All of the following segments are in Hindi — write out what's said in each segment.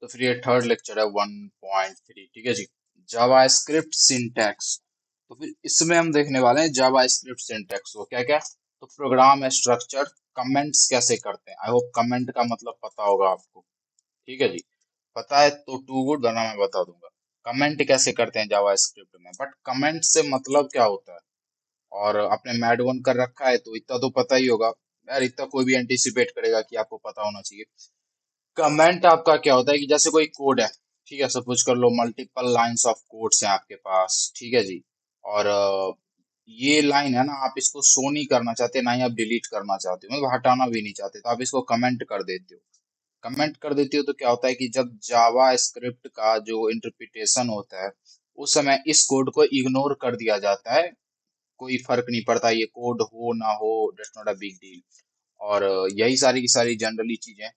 तो फिर ये थर्ड लेक्चर है 1.3, ठीक है जी। JavaScript syntax. तो फिर इसमें हम देखने वाले हैं जावास्क्रिप्ट सिंटैक्स को, क्या क्या। तो प्रोग्राम स्ट्रक्चर, कमेंट्स कैसे करते हैं। आई होप कमेंट का मतलब पता होगा आपको, ठीक है जी। पता है तो टू गुड, वरना मैं बता दूंगा कमेंट कैसे करते हैं जावास्क्रिप्ट में। बट कमेंट से मतलब क्या होता है, और आपने मैड वन कर रखा है तो इतना तो पता ही होगा यार, इतना कोई भी एंटिसिपेट करेगा कि आपको पता होना चाहिए। कमेंट आपका क्या होता है कि जैसे कोई कोड है, ठीक है, सपोज कर लो मल्टीपल लाइंस ऑफ कोड्स हैं आपके पास, ठीक है जी। और ये लाइन है ना, आप इसको शो नहीं करना चाहते, ना ही आप डिलीट करना चाहते हो, मतलब हटाना भी नहीं चाहते, तो आप इसको कमेंट कर देते हो। कमेंट कर देती हो तो क्या होता है कि जब जावा स्क्रिप्ट का जो इंटरप्रिटेशन होता है, उस समय इस कोड को इग्नोर कर दिया जाता है। कोई फर्क नहीं पड़ता ये कोड हो ना हो, that's not a big deal. और यही सारी की सारी जनरली चीजें,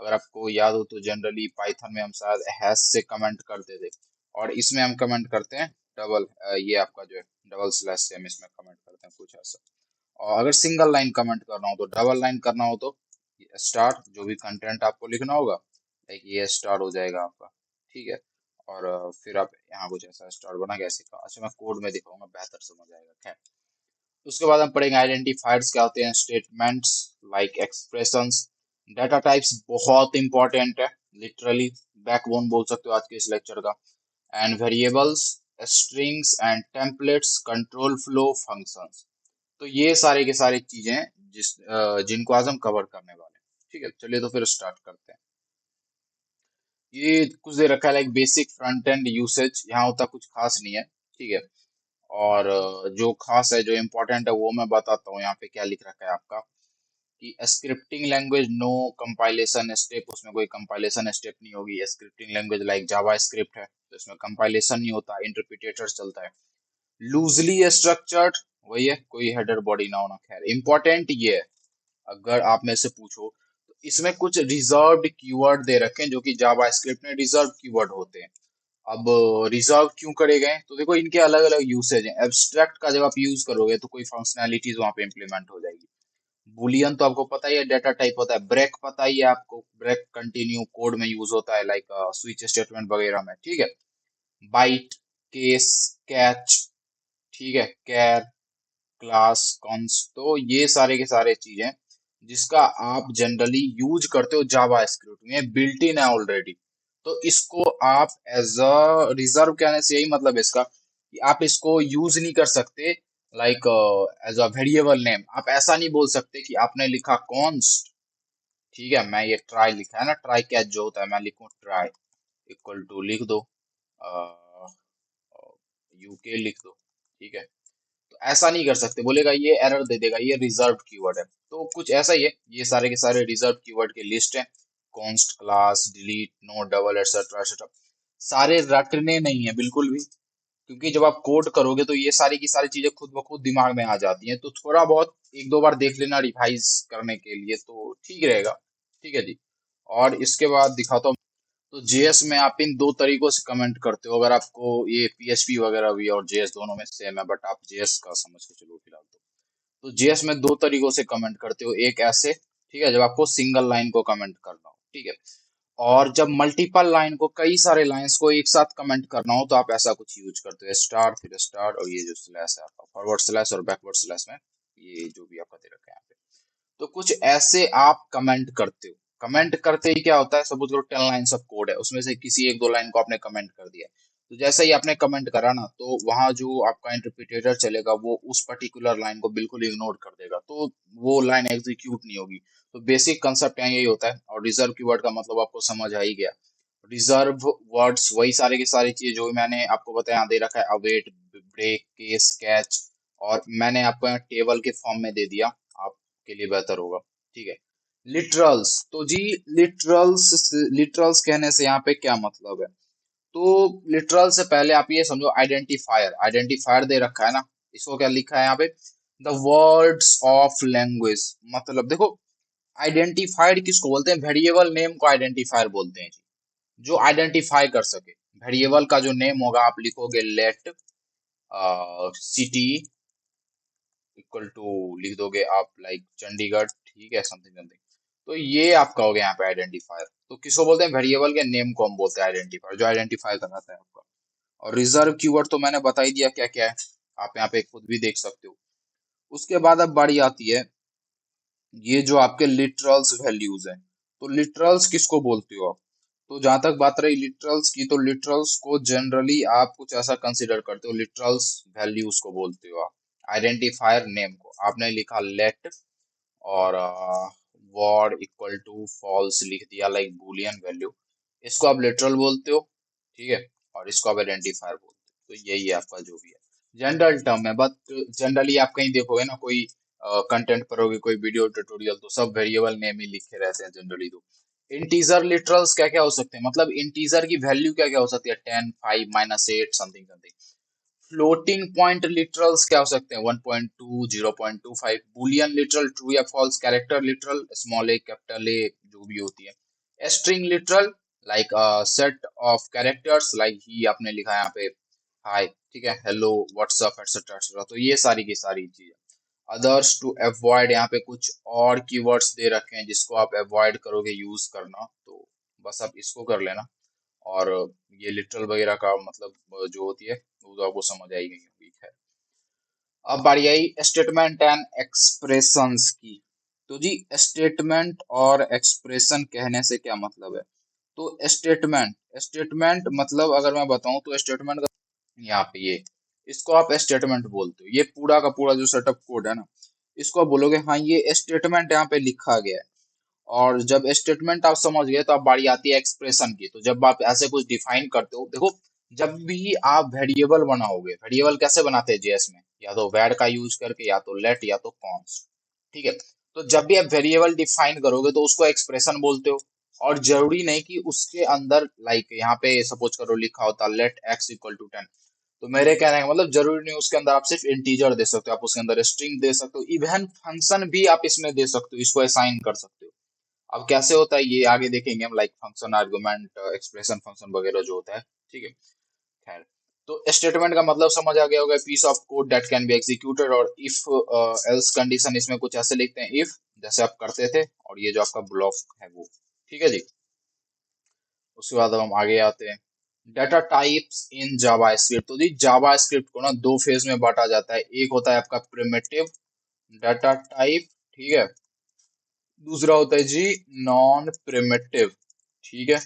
अगर आपको याद हो तो जनरली पाइथन में हम शायद हैश से कमेंट करते थे, और इसमें हम कमेंट करते हैं डबल, ये आपका जो है डबल स्लैश से हम इसमें कमेंट करते हैं, कुछ ऐसा। और अगर सिंगल लाइन कमेंट करना हो तो डबल लाइन करना हो तो स्टार, जो भी कंटेंट आपको लिखना होगा, लाइक ये स्टार हो जाएगा आपका, ठीक है। और फिर आप यहाँ कुछ ऐसा स्टार बना के ऐसे अच्छा मैं कोड में दिखाऊंगा, बेहतर समझ आएगा, खैर। उसके बाद हम पढ़ेंगे आइडेंटिफायर्स क्या होते हैं, statements like expressions. Data types बहुत इंपॉर्टेंट है, लिटरली बैकबोन बोल सकते हो आज के इस लेक्चर का। And variables, strings and templates, control flow functions. तो ये सारी की सारी चीजें जिनको आज हम कवर करने वाले हैं, ठीक है। चलिए तो फिर स्टार्ट करते हैं। ये कुछ दे रखा है like basic front end usage, यहाँ होता कुछ खास नहीं है, ठीक है। और जो खास है, जो इम्पोर्टेंट है, वो मैं बताता हूँ। यहाँ पे क्या लिख रखा है आपका कि scripting language no compilation step, उसमें कोई कंपाइलेशन स्टेप नहीं होगी। Scripting language like JavaScript है तो इसमें कंपाइलेशन नहीं होता, इंटरप्रिटेटर चलता है। लूजली स्ट्रक्चर्ड, वही है, कोई हेडर बॉडी ना होना। खैर इंपॉर्टेंट ये है, अगर आप में से पूछो तो इसमें कुछ रिजर्व्ड कीवर्ड दे रखे हैं, जो कि जावा स्क्रिप्ट में रिजर्व कीवर्ड होते हैं। अब रिजर्व क्यों करे गए, तो देखो इनके अलग अलग यूसेज हैं। एब्स्ट्रैक्ट का जब आप यूज करोगे तो कोई फंक्शनैलिटीज वहां पे इंप्लीमेंट हो जाएगी। बुलियन तो आपको पता ही है, डेटा टाइप होता है। ब्रेक पता ही है आपको, ब्रेक कंटिन्यू कोड में यूज होता है, लाइक स्विच स्टेटमेंट वगैरह में, ठीक है। बाइट, केस, कैच, ठीक है, कैर, क्लास, कॉन्स, तो ये सारे के सारे चीजें जिसका आप जनरली यूज करते हो जावा स्क्रिप्ट में, बिल्ट इन है ऑलरेडी। तो इसको आप एज अ रिजर्व कहने से यही मतलब है इसका कि आप इसको यूज नहीं कर सकते, like as a variable name. आप ऐसा नहीं बोल सकते कि आपने लिखा कॉन्स्ट, ठीक है, मैं ये ट्राई लिखा है ना, ट्राई कैच जो होता है, मैं लिखूं ट्राई इक्वल टू लिख दो यूके लिख दो, ठीक है। तो ऐसा नहीं कर सकते, बोलेगा ये एरर दे देगा, ये रिजर्व कीवर्ड है। तो कुछ ऐसा ही है, ये सारे के सारे रिजर्व कीवर्ड की लिस्ट है। Const, class, delete, no, double, etcetera etcetera. सारे रटने नहीं है बिल्कुल भी, क्योंकि जब आप कोड करोगे तो ये सारी की सारी चीजें खुद ब खुद दिमाग में आ जाती हैं। तो थोड़ा बहुत एक दो बार देख लेना रिवाइज करने के लिए, तो ठीक रहेगा, ठीक है जी। और इसके बाद दिखाता हूँ। तो जेएस में आप इन दो तरीकों से कमेंट करते हो, अगर आपको ये पीएचपी वगैरह भी और जेएस दोनों में सेम है, बट आप जेएस का समझ के चलो फिलहाल। तो जेएस में दो तरीकों से कमेंट करते हो, एक ऐसे, ठीक है, जब आपको सिंगल लाइन को कमेंट करना हो, ठीक है। और जब मल्टीपल लाइन को, कई सारे लाइंस को एक साथ कमेंट करना हो, तो आप ऐसा कुछ यूज करते हो, स्टार, फिर स्टार, और ये जो स्लैश है आपका, फॉरवर्ड स्लैश और बैकवर्ड स्लैश में ये जो भी आपका दे रखा है यहाँ पे। तो कुछ ऐसे आप कमेंट करते हो। कमेंट करते ही क्या होता है, सपोज करो 10 लाइन्स ऑफ कोड है, उसमें से किसी एक दो लाइन को आपने कमेंट कर दिया। तो जैसे ही आपने कमेंट करा ना, तो वहां जो आपका इंटरप्रिटेटर चलेगा वो उस पर्टिकुलर लाइन को बिल्कुल इग्नोर कर देगा, तो वो लाइन एग्जीक्यूट नहीं होगी। तो बेसिक कंसेप्ट यहाँ यही होता है, और रिजर्व कीवर्ड का मतलब आपको समझ आ ही गया। रिजर्व वर्ड्स वही सारे की सारी चीजें जो मैंने आपको बताया, यहाँ दे रखा है अवेट, ब्रेक, केस, कैच, और मैंने आपको यहाँ टेबल के फॉर्म में दे दिया, आपके लिए बेहतर होगा, ठीक है। लिटरल्स, तो जी लिटरल्स, लिटरल्स कहने से यहाँ पे क्या मतलब है, तो लिटरल से पहले आप ये समझो आइडेंटिफायर, आइडेंटिफायर दे रखा है ना, इसको क्या लिखा है यहाँ पे, द वर्ड्स ऑफ लैंग्वेज। मतलब देखो, आइडेंटिफायर किसको बोलते हैं, वेरिएबल नेम को आइडेंटिफायर बोलते हैं जी, जो आइडेंटिफाई कर सके। वेरिएबल का जो नेम होगा, आप लिखोगे लेट सिटी इक्वल टू, लिख दोगे आप लाइक चंडीगढ़, ठीक है, समथिंग समथिंग। तो ये आपका हो गया यहाँ पे आइडेंटिफायर। तो किसको बोलते हैं, वेरिएबल के नेम को हम बोलते हैं आइडेंटिफायर, जो आइडेंटिफाई कराता है आपका। और रिजर्व कीवर्ड तो मैंने बता ही दिया क्या क्या है, आप यहाँ पे खुद भी देख सकते हो। उसके बाद अब बारी आती है ये जो आपके लिटरल्स वैल्यूज हैं। तो लिटरल्स किसको बोलते हो आप? तो जहां तक बात रही लिटरल्स की, तो लिटरल्स को जनरली आप कुछ ऐसा कंसिडर करते हो, लिटरल्स वैल्यूज को बोलते हो आप। आइडेंटिफायर नेम को आपने लिखा लेट और वॉर इक्वल टू फॉल्स लिख दिया, लाइक बूलियन वैल्यू, इसको आप लिटरल बोलते हो, ठीक है। और इसको आप आइडेंटिफायर बोलते हो। तो यही है आपका जो भी है जनरल टर्म है। बट जनरली आप कहीं देखोगे ना, कोई कंटेंट पढ़ोगे, कोई वीडियो ट्यूटोरियल, तो सब वेरिएबल नेम ही लिखे रहते हैं जनरली। तो इंटीजर लिटरल्स क्या क्या हो सकते हैं, मतलब इंटीजर की वैल्यू क्या क्या हो सकती है, 10, 5, -8 something something. Floating point literals क्या हो सकते हैं, 1.2, 0.25। बुलियन लिटरल ट्रू या false, character literal small A capital A जो भी होती है। String literal like set of characters, like ही आपने लिखा है यहाँ पे हाय, ठीक है, हेलो, व्हाट्सअप एक्सेट्रा एक्सेट्रा। तो ये सारी की सारी चीजें। अदर्स टू अवॉइड, यहाँ पे कुछ और कीवर्ड्स दे रखे हैं जिसको आप अवॉइड करोगे यूज करना, तो बस आप इसको कर लेना। और ये लिटरल वगैरह का मतलब जो होती है वो तो आपको समझ आई गई होगी। खैर, अब बारी आई स्टेटमेंट एंड एक्सप्रेशंस की। तो जी स्टेटमेंट और एक्सप्रेशन कहने से क्या मतलब है? तो स्टेटमेंट, स्टेटमेंट मतलब अगर मैं बताऊं तो स्टेटमेंट का यहाँ पे ये, इसको आप स्टेटमेंट बोलते हो। ये पूरा का पूरा जो सेटअप कोड है ना, इसको आप बोलोगे हाँ ये स्टेटमेंट यहाँ पे लिखा गया है। और जब स्टेटमेंट आप समझ गए तो अब बारी आती है एक्सप्रेशन की। तो जब आप ऐसे कुछ डिफाइन करते हो, देखो जब भी आप वेरिएबल बनाओगे, वेरिएबल कैसे बनाते हैं जेएस में, या तो वैर का यूज करके, या तो लेट, या तो कॉन्स्ट, ठीक है। तो जब भी आप वेरिएबल डिफाइन करोगे तो उसको एक्सप्रेशन बोलते हो। और जरूरी नहीं कि उसके अंदर, लाइक यहाँ पे सपोज करो लिखा होता लेट एक्स इक्वल टू 10, तो मेरे कहने का मतलब जरूरी नहीं उसके अंदर आप सिर्फ इंटीजर दे सकते हो, आप उसके अंदर स्ट्रिंग दे सकते हो, इवन फंक्शन भी आप इसमें दे सकते हो, इसको असाइन कर सकते हो। अब कैसे होता है ये आगे देखेंगे हम, like function argument expression function वगैरह जो होता है, ठीक है। खैर, तो स्टेटमेंट का मतलब समझ आ गया होगा, piece of code that can be executed. और इफ एल्स कंडीशन इसमें कुछ ऐसे लिखते हैं, इफ जैसे आप करते थे, और ये जो आपका ब्लॉक है वो, ठीक है जी। उसके बाद अब हम आगे आते हैं data types in Java script. तो जी जावा स्क्रिप्ट को ना दो फेज में बांटा जाता है। एक होता है आपका प्रिमिटिव डाटा टाइप, ठीक है। दूसरा होता है जी नॉन प्रिमिटिव, ठीक है।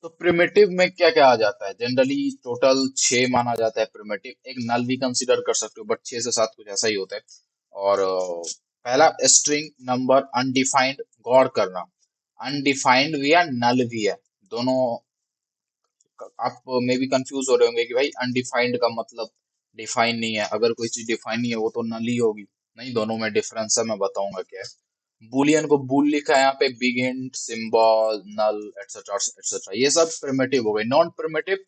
तो प्रिमिटिव में क्या क्या आ जाता है, जनरली टोटल 6 माना जाता है प्रिमिटिव। एक नल भी कंसीडर कर सकते हो, बट 6 से 7 कुछ ऐसा ही होता है। और पहला स्ट्रिंग नंबर अनडिफाइंड, गौर करना, अनडिफाइंड भी है नल भी है दोनों। आप मे भी कंफ्यूज हो रहे होंगे कि भाई अनडिफाइंड का मतलब डिफाइन नहीं है, अगर कोई चीज डिफाइन नहीं है वो तो नल ही होगी। नहीं, दोनों में डिफरेंस है, मैं बताऊंगा क्या है। बुलियन को बुल लिखा है यहाँ पे, बिग इंट, सिंबल, नल, एटसेट्रा एटसेट्रा, ये सब प्रिमिटिव हो गए। नॉन प्रिमिटिव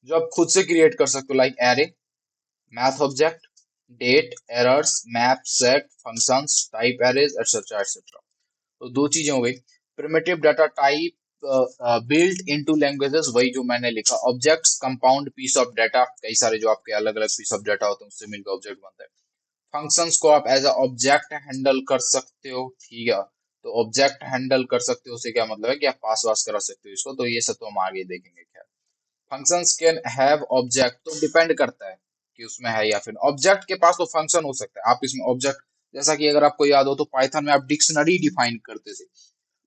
जो आप खुद से क्रिएट कर सकते हो, like array, math object, date, errors, map, set, functions, type arrays, etcetera etcetera. तो दो चीजें हो गई। Primitive data type built into languages, वही जो मैंने लिखा, objects compound piece of data, कई सारे जो आपके अलग अलग पीस ऑफ डाटा होते हैं उससे मिलकर ऑब्जेक्ट बनता है। फंक्शंस को आप एज अ ऑब्जेक्ट हैंडल कर सकते हो, ठीक है। तो ऑब्जेक्ट हैंडल कर सकते हो उससे क्या मतलब है कि आप पास वास करा सकते हो इसको, तो ये सब तो हम आगे देखेंगे। खैर, फंक्शंस कैन हैव ऑब्जेक्ट, तो डिपेंड करता है कि उसमें है या फिर ऑब्जेक्ट के पास तो फंक्शन हो सकता है। आप इसमें ऑब्जेक्ट, जैसा कि अगर आपको याद हो तो पाइथन में आप डिक्शनरी डिफाइन करते थे।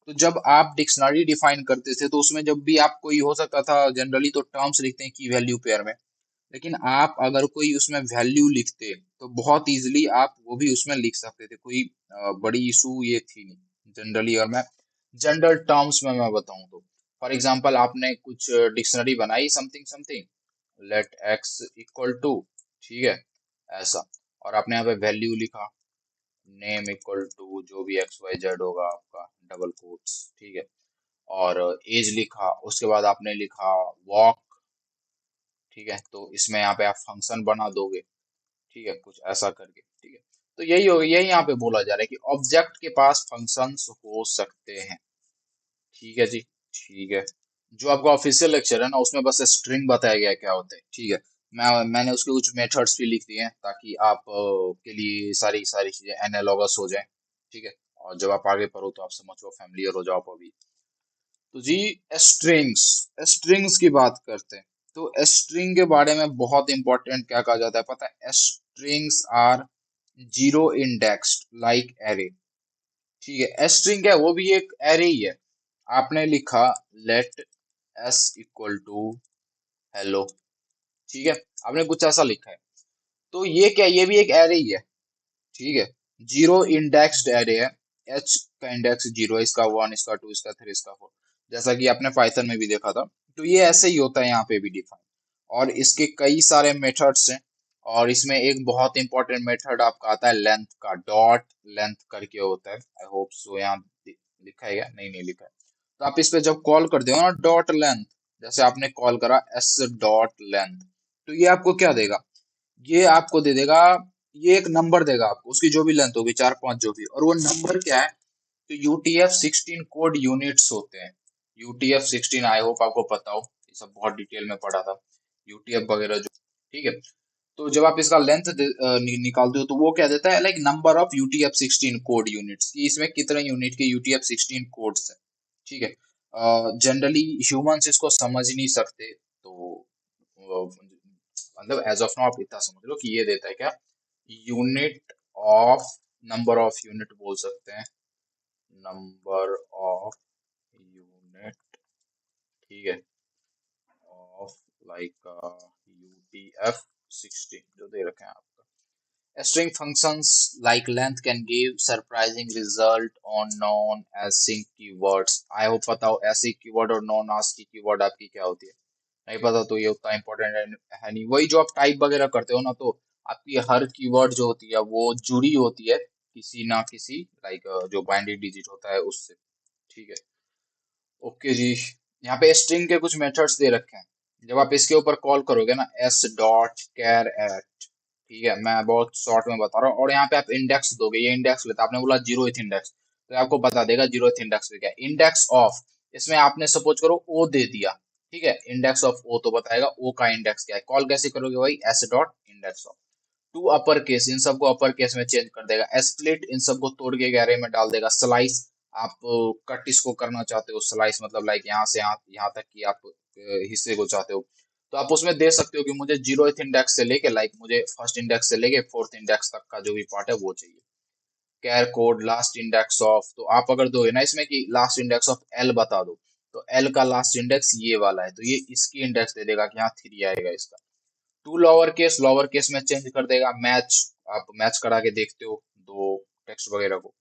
तो जब आप डिक्शनरी डिफाइन करते थे तो उसमें जब भी आप कोई हो सकता था, जनरली तो टर्म्स लिखते हैं की वैल्यू पेयर में, लेकिन आप अगर कोई उसमें वैल्यू लिखते तो बहुत इजीली आप वो भी उसमें लिख सकते थे, कोई बड़ी इशू ये थी नहीं जनरली। और मैं जनरल टर्म्स में मैं बताऊं तो फॉर एग्जांपल आपने कुछ डिक्शनरी बनाई, something something, let x equal to, ठीक है, ऐसा, और आपने यहाँ पे वैल्यू लिखा, नेम इक्वल टू जो भी एक्स वाई जेड होगा आपका, डबल कोट्स, ठीक है, और एज लिखा, उसके बाद आपने लिखा वॉक, ठीक है। तो इसमें यहाँ पे आप फंक्शन बना दोगे, ठीक है, कुछ ऐसा करके, ठीक है। तो यही हो, यही यहाँ पे बोला जा रहा है कि ऑब्जेक्ट के पास फंक्शंस हो सकते हैं, ठीक है जी, ठीक है। जो आपका ऑफिशियल लेक्चर है ना उसमें बस स्ट्रिंग बताया गया है क्या होता है, ठीक है। मैंने उसके कुछ मेथड्स भी लिख दिए हैं ताकि आप के लिए सारी सारी चीजें एनालॉगस हो जाए, ठीक है। और जब आप आगे पढ़ो तो आप समझो, फैमिलियर हो जाओ अभी। तो जी स्ट्रिंग्स, स्ट्रिंग्स की बात करते हैं। तो स्ट्रिंग के बारे में बहुत इंपॉर्टेंट क्या कहा जाता है पता है? Strings are zero indexed like array. ठीक है, स्ट्रिंग है वो भी एक एरे ही है। आपने लिखा let s equal to hello, ठीक है, आपने कुछ ऐसा लिखा है, तो ये क्या, ये भी एक एरे ही है। ठीक है, जीरो इंडेक्स्ड एरे है। एच का इंडेक्स जीरो है, इसका वन, इसका टू, इसका थ्री, इसका फोर, जैसा कि आपने पाइथन में भी देखा था। तो ये ऐसे ही होता है यहाँ पे भी डिफाइन, और इसके कई सारे मेथड्स हैं। और इसमें एक बहुत इंपॉर्टेंट मेथड आपका आता है लेंथ का, डॉट लेंथ करके होता है। आई होप सो यहाँ लिखा है क्या? नहीं, नहीं लिखा है। तो आप इस पे जब कॉल कर दो ना डॉट लेंथ, जैसे आपने कॉल करा एस डॉट लेंथ, तो ये आपको क्या देगा? ये आपको दे देगा, ये एक नंबर देगा आपको, उसकी जो भी लेंथ होगी, चार पांच जो भी, और वो नंबर क्या है? तो UTF-16 कोड यूनिट्स होते हैं। UTF-16 आई होप आपको पता हो, ये सब बहुत डिटेल में पढ़ा था, यूटीएफ वगैरह जो। ठीक है, तो जब आप इसका लेंथ निकालते हो तो वो क्या देता है? Like number of UTF-16 code units, की इसमें कितने यूनिट के UTF-16 कोड्स है। ठीक है, जनरली ह्यूमंस इसको समझ नहीं सकते, तो मतलब एज ऑफ नाउ आप इतना समझ लो कि ये देता है क्या? Unit of, number of unit बोल सकते हैं, नंबर ऑफ यूनिट, ठीक है, ऑफ लाइक UTF-16 जो दे रखे हैं आपका। String functions like length can give surprising result on known as sync keywords। I hope पता हो ऐसी कीवर्ड और नॉन आस्क की कीवर्ड आपकी क्या होती है। नहीं पता तो ये उतना इंपॉर्टेंट है नहीं। वही जो आप टाइप वगैरह करते हो ना, तो आपकी हर कीवर्ड जो होती है वो जुड़ी होती है किसी ना किसी, लाइक जो बाइनरी डिजिट होता है उससे। ठीक है, ओके जी। यहाँ पे स्ट्रिंग के कुछ मेथड्स दे रखे हैं। जब आप इसके ऊपर कॉल करोगे ना, एस डॉट कैर एट, ठीक है, मैं बहुत शॉर्ट में बता रहा हूँ, और यहाँ पे आप इंडेक्स दोगे, ये इंडेक्स लेता, आपने बोला जीरोथ इंडेक्स, तो आपको बता देगा जीरोथ इंडेक्स पे क्या है। इंडेक्स ऑफ, इसमें आपने सपोज करो ओ दे दिया, ठीक है, इंडेक्स ऑफ ओ, तो बताएगा ओ का इंडेक्स क्या है। कॉल कैसे करोगे भाई? S dot index of. To upper case, इन सबको अपर केस में चेंज कर देगा। स्प्लिट, इन सबको तोड़ के गहरे में डाल देगा। स्लाइस, आप कट इसको करना चाहते हो, स्लाइस मतलब लाइक यहाँ से यहाँ तक कि आप हिस्से को चाहते हो, तो आप उसमें दे सकते हो कि मुझे जीरोथ इंडेक्स से लेके, लाइक मुझे फर्स्ट इंडेक्स से लेके फोर्थ इंडेक्स तक का जो भी पार्ट है वो चाहिए। कैर कोड लास्ट इंडेक्स ऑफ, तो आप अगर दोगे ना इसमें कि लास्ट इंडेक्स ऑफ एल बता दो, तो एल का लास्ट इंडेक्स ये वाला है, तो ये इसकी इंडेक्स दे देगा कि यहाँ थ्री आएगा इसका। टू लोअर केस में चेंज कर देगा। मैच, आप मैच करा के देखते हो दो टेक्स्ट वगैरह को।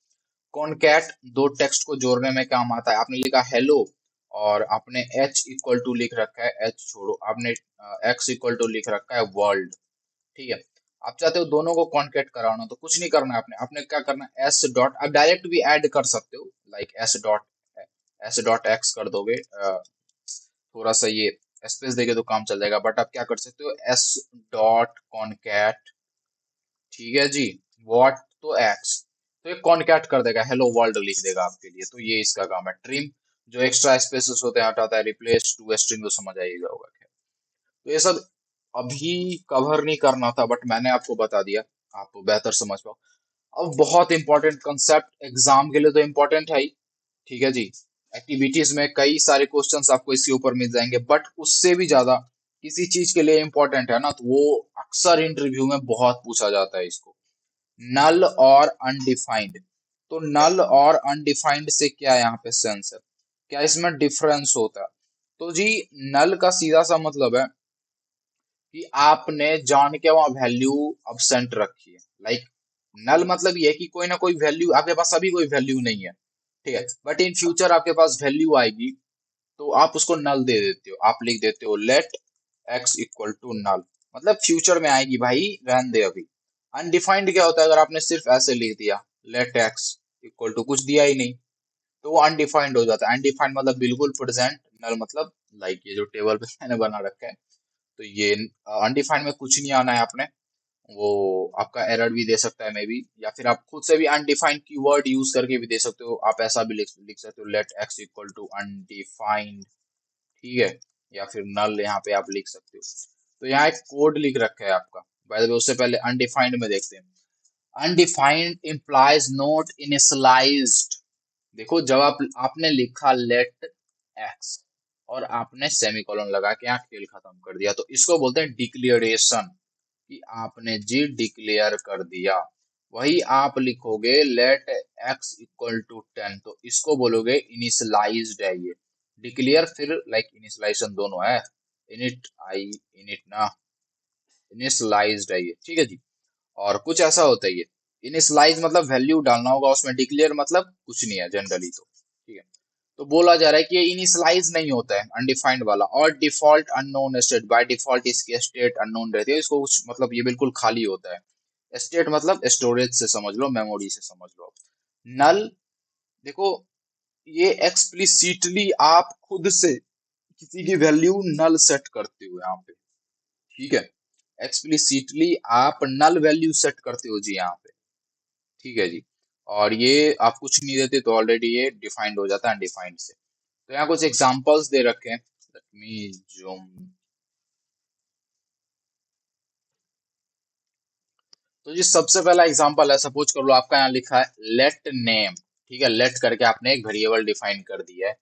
कॉनकैट, दो टेक्स्ट को जोड़ने में काम आता है। आपने लिखा हेलो और आपने एच इक्वल टू लिख रखा है, एच छोड़ो, आपने एक्स इक्वल टू लिख रखा है वर्ल्ड। ठीक है, आप चाहते हो दोनों को कॉन्केट कराना, तो कुछ नहीं करना है आपने आपने क्या करना है? एस डॉट, आप डायरेक्ट भी ऐड कर सकते हो, लाइक एस डॉट एक्स कर दोगे, थोड़ा सा ये स्पेस देके तो काम चल जाएगा, बट आप क्या कर सकते हो? एस डॉट कॉनकैट, ठीक है जी, वॉट तो एक्स, तो ये कॉनकैट कर देगा, हेलो वर्ल्ड लिख देगा आपके लिए। तो ये इसका काम है। ट्रिम, जो एक्स्ट्रा स्पेसेस होते हैं हटाता है। रिप्लेस टू स्ट्रिंग, तो समझ आइएगा होगा। खैर, तो ये सब अभी कवर नहीं करना था, बट मैंने आपको बता दिया, आप बेहतर समझ पाओ। अब बहुत इंपॉर्टेंट कंसेप्ट, एग्जाम के लिए तो इंपॉर्टेंट है ही, ठीक है जी। एक्टिविटीज में कई सारे क्वेश्चंस आपको इसके ऊपर मिल जाएंगे, बट उससे भी ज्यादा किसी चीज के लिए इंपॉर्टेंट है ना, तो वो अक्सर इंटरव्यू में बहुत पूछा जाता है इसको। नल और अनडिफाइंड। तो नल और अनडिफाइंड से क्या यहाँ पे सेंस है? क्या इसमें डिफरेंस होता है? तो जी, नल का सीधा सा मतलब है कि आपने जान के वहां वैल्यू अब्सेंट रखी है। लाइक नल मतलब ये है कि कोई ना कोई वैल्यू आपके पास, अभी कोई वैल्यू नहीं है, ठीक है, बट इन फ्यूचर आपके पास वैल्यू आएगी, तो आप उसको नल दे देते हो। आप लिख देते हो let x equal to null, मतलब फ्यूचर में आएगी भाई, रहने दे अभी। अनडिफाइंड क्या होता है? अगर आपने सिर्फ ऐसे लिख दिया लेट एक्स इक्वल टू, कुछ दिया ही नहीं, तो वो अनडिफाइंड हो जाता है। अनडिफाइंड मतलब बिल्कुल प्रेजेंट, नल मतलब लाइक ये जो टेबल पे मैंने बना रखा है, तो ये अनडिफाइंड में कुछ नहीं आना है आपने, वो आपका एरर भी दे सकता है मे बी, या फिर आप खुद से भी अनडिफाइंड कीवर्ड यूज करके भी दे सकते हो। आप ऐसा भी लिख सकते हो, let x equal to undefined, ठीक है, या फिर नल यहाँ पे आप लिख सकते हो। तो यहाँ एक कोड लिख रखा है आपका, बाय द वे। उससे पहले अनडिफाइंड में देखते हैं। Undefined implies not initialised. देखो जब आपने लिखा लेट एक्स और आपने सेमीकोलन लगा के यहाँ खेल खत्म कर दिया, तो इसको बोलते हैं डिक्लेरेशन, कि आपने जी डिक्लेयर कर दिया। वही आप लिखोगे लेट एक्स इक्वल टू 10, तो इसको बोलोगे इनिशियलाइज्ड है ये। डिक्लेयर फिर लाइक इनिशियलाइजेशन दोनों है, इनिट आई इनिट ना, इनिशियलाइज्ड है ये, ठीक है जी। और कुछ ऐसा होता है ये, इनिशियलाइज मतलब वैल्यू डालना होगा उसमें, डिक्लेयर मतलब कुछ नहीं है जनरली, तो ठीक है। तो बोला जा रहा है कि ये इनिशियलाइज नहीं होता है अनडिफाइंड वाला। और default unknown state, by default इसकी स्टेट अननोन रहती है, इसको कुछ मतलब ये बिल्कुल खाली होता है। स्टेट मतलब स्टोरेज से समझ लो, मेमोरी से समझ लो। नल, देखो ये एक्सप्लिसिटली आप खुद से किसी की वैल्यू नल सेट करते हो यहाँ पे, ठीक है। एक्सप्लिसिटली आप नल वैल्यू सेट करते हो जी यहाँ पे, ठीक है जी। और ये आप कुछ नहीं देते तो ऑलरेडी ये डिफाइंड हो जाता है अनडिफाइंड से। तो यहाँ कुछ एग्जांपल्स दे रखे हैं, लेट मी जूम। तो जी सबसे पहला एग्जांपल है, सपोज कर लो आपका यहाँ लिखा है लेट नेम, ठीक है। लेट करके आपने एक वेरिएबल डिफाइन कर दिया है,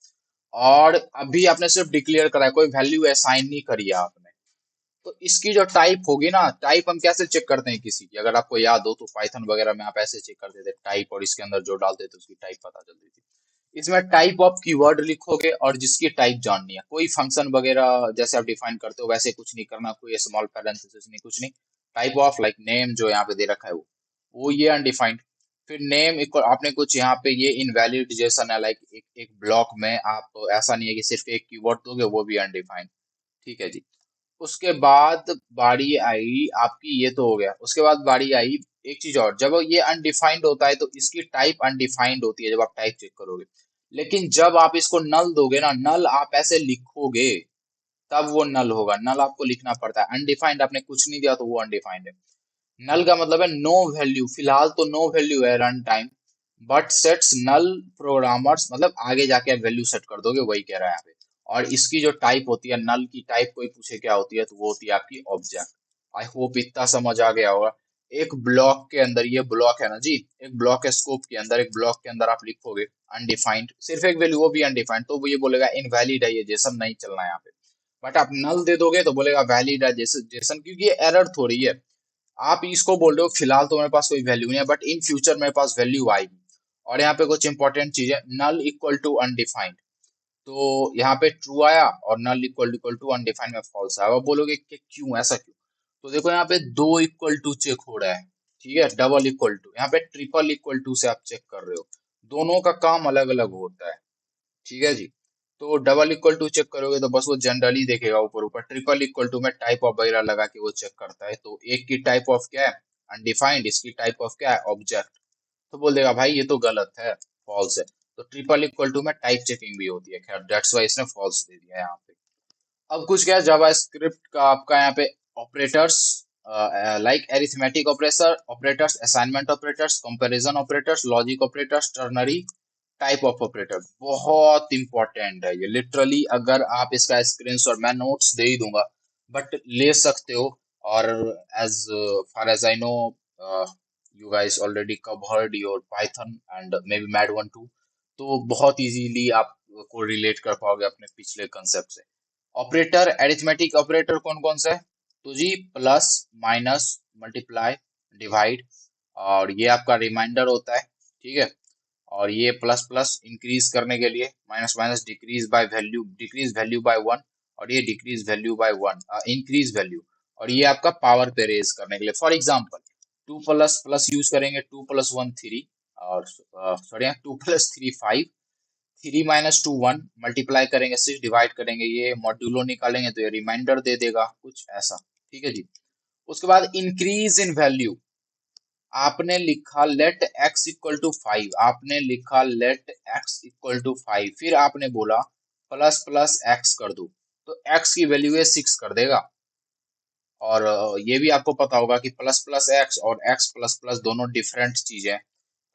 और अभी आपने सिर्फ डिक्लेयर करा है, कोई वैल्यू असाइन नहीं करी है आपने। तो इसकी जो टाइप होगी ना, टाइप हम कैसे चेक करते हैं किसी की, अगर आपको याद हो तो पाइथन वगैरह में आप ऐसे चेक करते थे टाइप, और इसके अंदर जो डालते थे उसकी टाइप पता चलती थी। इसमें टाइप ऑफ कीवर्ड लिखोगे और जिसकी टाइप जाननी है, कोई फंक्शन वगैरह जैसे आप डिफाइन करते हो वैसे कुछ नहीं करना, कोई स्मॉल पैरेंथेसिस नहीं, कुछ नहीं। टाइप ऑफ लाइक नेम जो यहाँ पे दे रखा है वो ये अनडिफाइंड। फिर नेम इक्वल आपने कुछ यहाँ पे ये इनवैलिड जेसन है, लाइक एक ब्लॉक में आप ऐसा नहीं है कि सिर्फ एक कीवर्ड दोगे, वो भी अनडिफाइंड, ठीक है जी। उसके बाद बारी आई आपकी, ये तो हो गया। उसके बाद बारी आई एक चीज और, जब ये अनडिफाइंड होता है तो इसकी टाइप अनडिफाइंड होती है जब आप टाइप चेक करोगे। लेकिन जब आप इसको नल दोगे ना, नल आप ऐसे लिखोगे तब वो नल होगा। नल आपको लिखना पड़ता है, अनडिफाइंड आपने कुछ नहीं दिया तो वो अनडिफाइंड है। नल का मतलब है नो वैल्यू, फिलहाल तो नो वैल्यू है run time, but sets null programmers, मतलब आगे जाके आप वैल्यू सेट कर दोगे, वही कह रहा है यहाँ पे। और इसकी जो टाइप होती है, नल की टाइप कोई पूछे क्या होती है, तो वो होती है आपकी ऑब्जेक्ट। आई होप इतना समझ आ गया होगा। एक ब्लॉक के अंदर, ये ब्लॉक है ना जी, एक ब्लॉक है स्कोप के अंदर, एक ब्लॉक के अंदर आप लिखोगे अनडिफाइंड सिर्फ एक वैल्यू, वो भी अनडिफाइंड, तो वो ये बोलेगा इनवैलिड है, ये जेसन नहीं चलना है यहाँ पे। बट आप नल दे दोगे तो बोलेगा वैलिड है जेसन, क्योंकि ये एरर थोड़ी है। आप इसको बोल रहे हो फिलहाल तो मेरे पास कोई वैल्यू नहीं है, बट इन फ्यूचर मेरे पास वैल्यू आएगी। और यहाँ पे कुछ इंपॉर्टेंट चीज है, नल इक्वल टू अनडिफाइंड, तो यहाँ पे ट्रू आया, और नल इक्वल टू अनडिफाइंड में फॉल्स आया। अब बोलोगे कि क्यों, ऐसा क्यों? तो देखो यहाँ पे दो इक्वल टू चेक हो रहा है, ठीक है, डबल इक्वल टू, यहाँ पे ट्रिपल इक्वल टू से आप चेक कर रहे हो। दोनों का काम अलग अलग होता है, ठीक है जी। तो डबल इक्वल टू चेक करोगे तो बस वो जनरली देखेगा ऊपर ऊपर, ट्रिपल इक्वल टू में टाइप ऑफ वगैरह लगा के वो चेक करता है। तो एक की टाइप ऑफ क्या है, अनडिफाइंड, इसकी टाइप ऑफ क्या है, ऑब्जेक्ट। तो बोल देगा भाई ये तो गलत है, फॉल्स है। तो ट्रिपल इक्वल टू में टाइप चेकिंग भी होती है, खैर दैट्स वाई इसने फॉल्स दे दिया यहाँ पे। अब कुछ क्या है जावा स्क्रिप्ट का आपका यहाँ पे operators, like arithmetic operator operators, assignment operators, comparison operators, logic operators, ternary type of operator, बहुत इंपॉर्टेंट है ये लिटरली। अगर आप इसका स्क्रीनशॉट, मैं नोट्स दे ही दूंगा बट ले सकते हो। और as far as I know you guys already covered your Python and maybe mad one two, तो बहुत इजीली आप को रिलेट कर पाओगे अपने पिछले कंसेप्ट से। ऑपरेटर, एरिथमेटिक ऑपरेटर कौन कौन सा है, तो जी प्लस, माइनस, मल्टीप्लाई, डिवाइड, और ये आपका रिमाइंडर होता है, ठीक है। और ये प्लस प्लस इंक्रीज करने के लिए, minus minus decrease by value, decrease value by one, और ये decrease value by one, increase value. और ये आपका पावर पे रेज करने के लिए, for example two plus plus use करेंगे, टू प्लस वन थ्री, और sorry two plus three five, three minus two one, multiply करेंगे सिक्स, डिवाइड करेंगे ये मॉड्यूलो निकालेंगे तो ये रिमाइंडर दे देगा, कुछ ऐसा, ठीक है जी। उसके बाद इंक्रीज इन वैल्यू, आपने लिखा let x equal to five, आपने लिखा let x equal to five, फिर आपने बोला प्लस प्लस एक्स कर दो, तो एक्स की वैल्यू है सिक्स कर देगा। और ये भी आपको पता होगा कि प्लस प्लस एक्स और एक्स प्लस प्लस दोनों डिफरेंट चीजें हैं।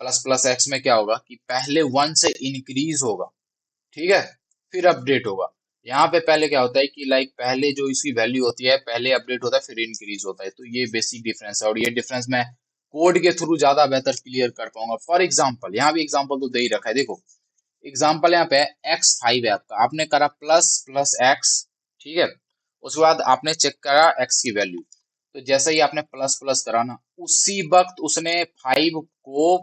प्लस प्लस एक्स में क्या होगा कि पहले वन से इंक्रीज होगा, ठीक है, फिर अपडेट होगा। यहाँ पे पहले क्या होता है कि लाइक पहले जो इसकी वैल्यू होती है, पहले अपडेट होता है फिर इंक्रीज होता है, तो ये बेसिक डिफरेंस है। और ये डिफरेंस मैं कोड के थ्रू ज्यादा बेहतर क्लियर कर पाऊंगा। फॉर एग्जाम्पल, यहाँ भी एग्जाम्पल तो दे ही रखा है, देखो एग्जाम्पल यहाँ पे x5 है आपका, आपने करा प्लस प्लस एक्स, ठीक है। उसके बाद आपने चेक करा x की वैल्यू, तो जैसे ही आपने प्लस प्लस करा ना, उसी वक्त उसने 5 को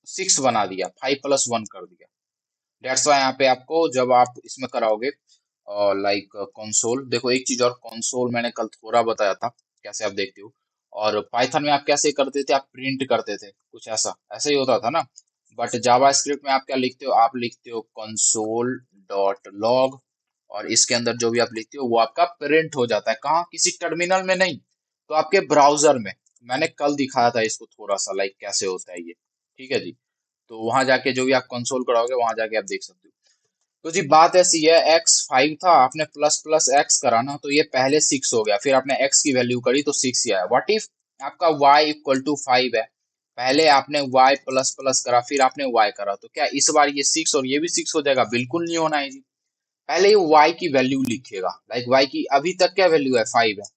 6 बना दिया, 5+1 कर दिया। डेट्स वाई यहाँ पे आपको जब आप इसमें कराओगे लाइक कंसोल, देखो एक चीज और, कंसोल मैंने कल थोड़ा बताया था कैसे आप देखते हो, और पाइथन में आप कैसे करते थे, आप प्रिंट करते थे, कुछ ऐसा ऐसा ही होता था ना। बट जावा स्क्रिप्ट में आप क्या लिखते हो, आप लिखते हो कंसोल डॉट लॉग, और इसके अंदर जो भी आप लिखते हो वो आपका प्रिंट हो जाता है, कहाँ, किसी टर्मिनल में नहीं, तो आपके ब्राउजर में। मैंने कल दिखाया था इसको थोड़ा सा, लाइक कैसे होता है ये, ठीक है जी। तो वहां जाके जो भी आप कंसोल कराओगे वहां जाके आप देख सकते हो। तो जी बात ऐसी है, x5 था, आपने प्लस प्लस एक्स करा ना, तो ये पहले 6 हो गया, फिर आपने x की वैल्यू करी तो 6 ही आया। व्हाट इफ आपका y इक्वल टू 5 है, पहले आपने y प्लस प्लस करा, फिर आपने y करा, तो क्या इस बार ये 6 और ये भी 6 हो जाएगा? बिल्कुल नहीं होना है जी। पहले ये y की वैल्यू लिखेगा, लाइक y की अभी तक क्या वैल्यू है, 5 है,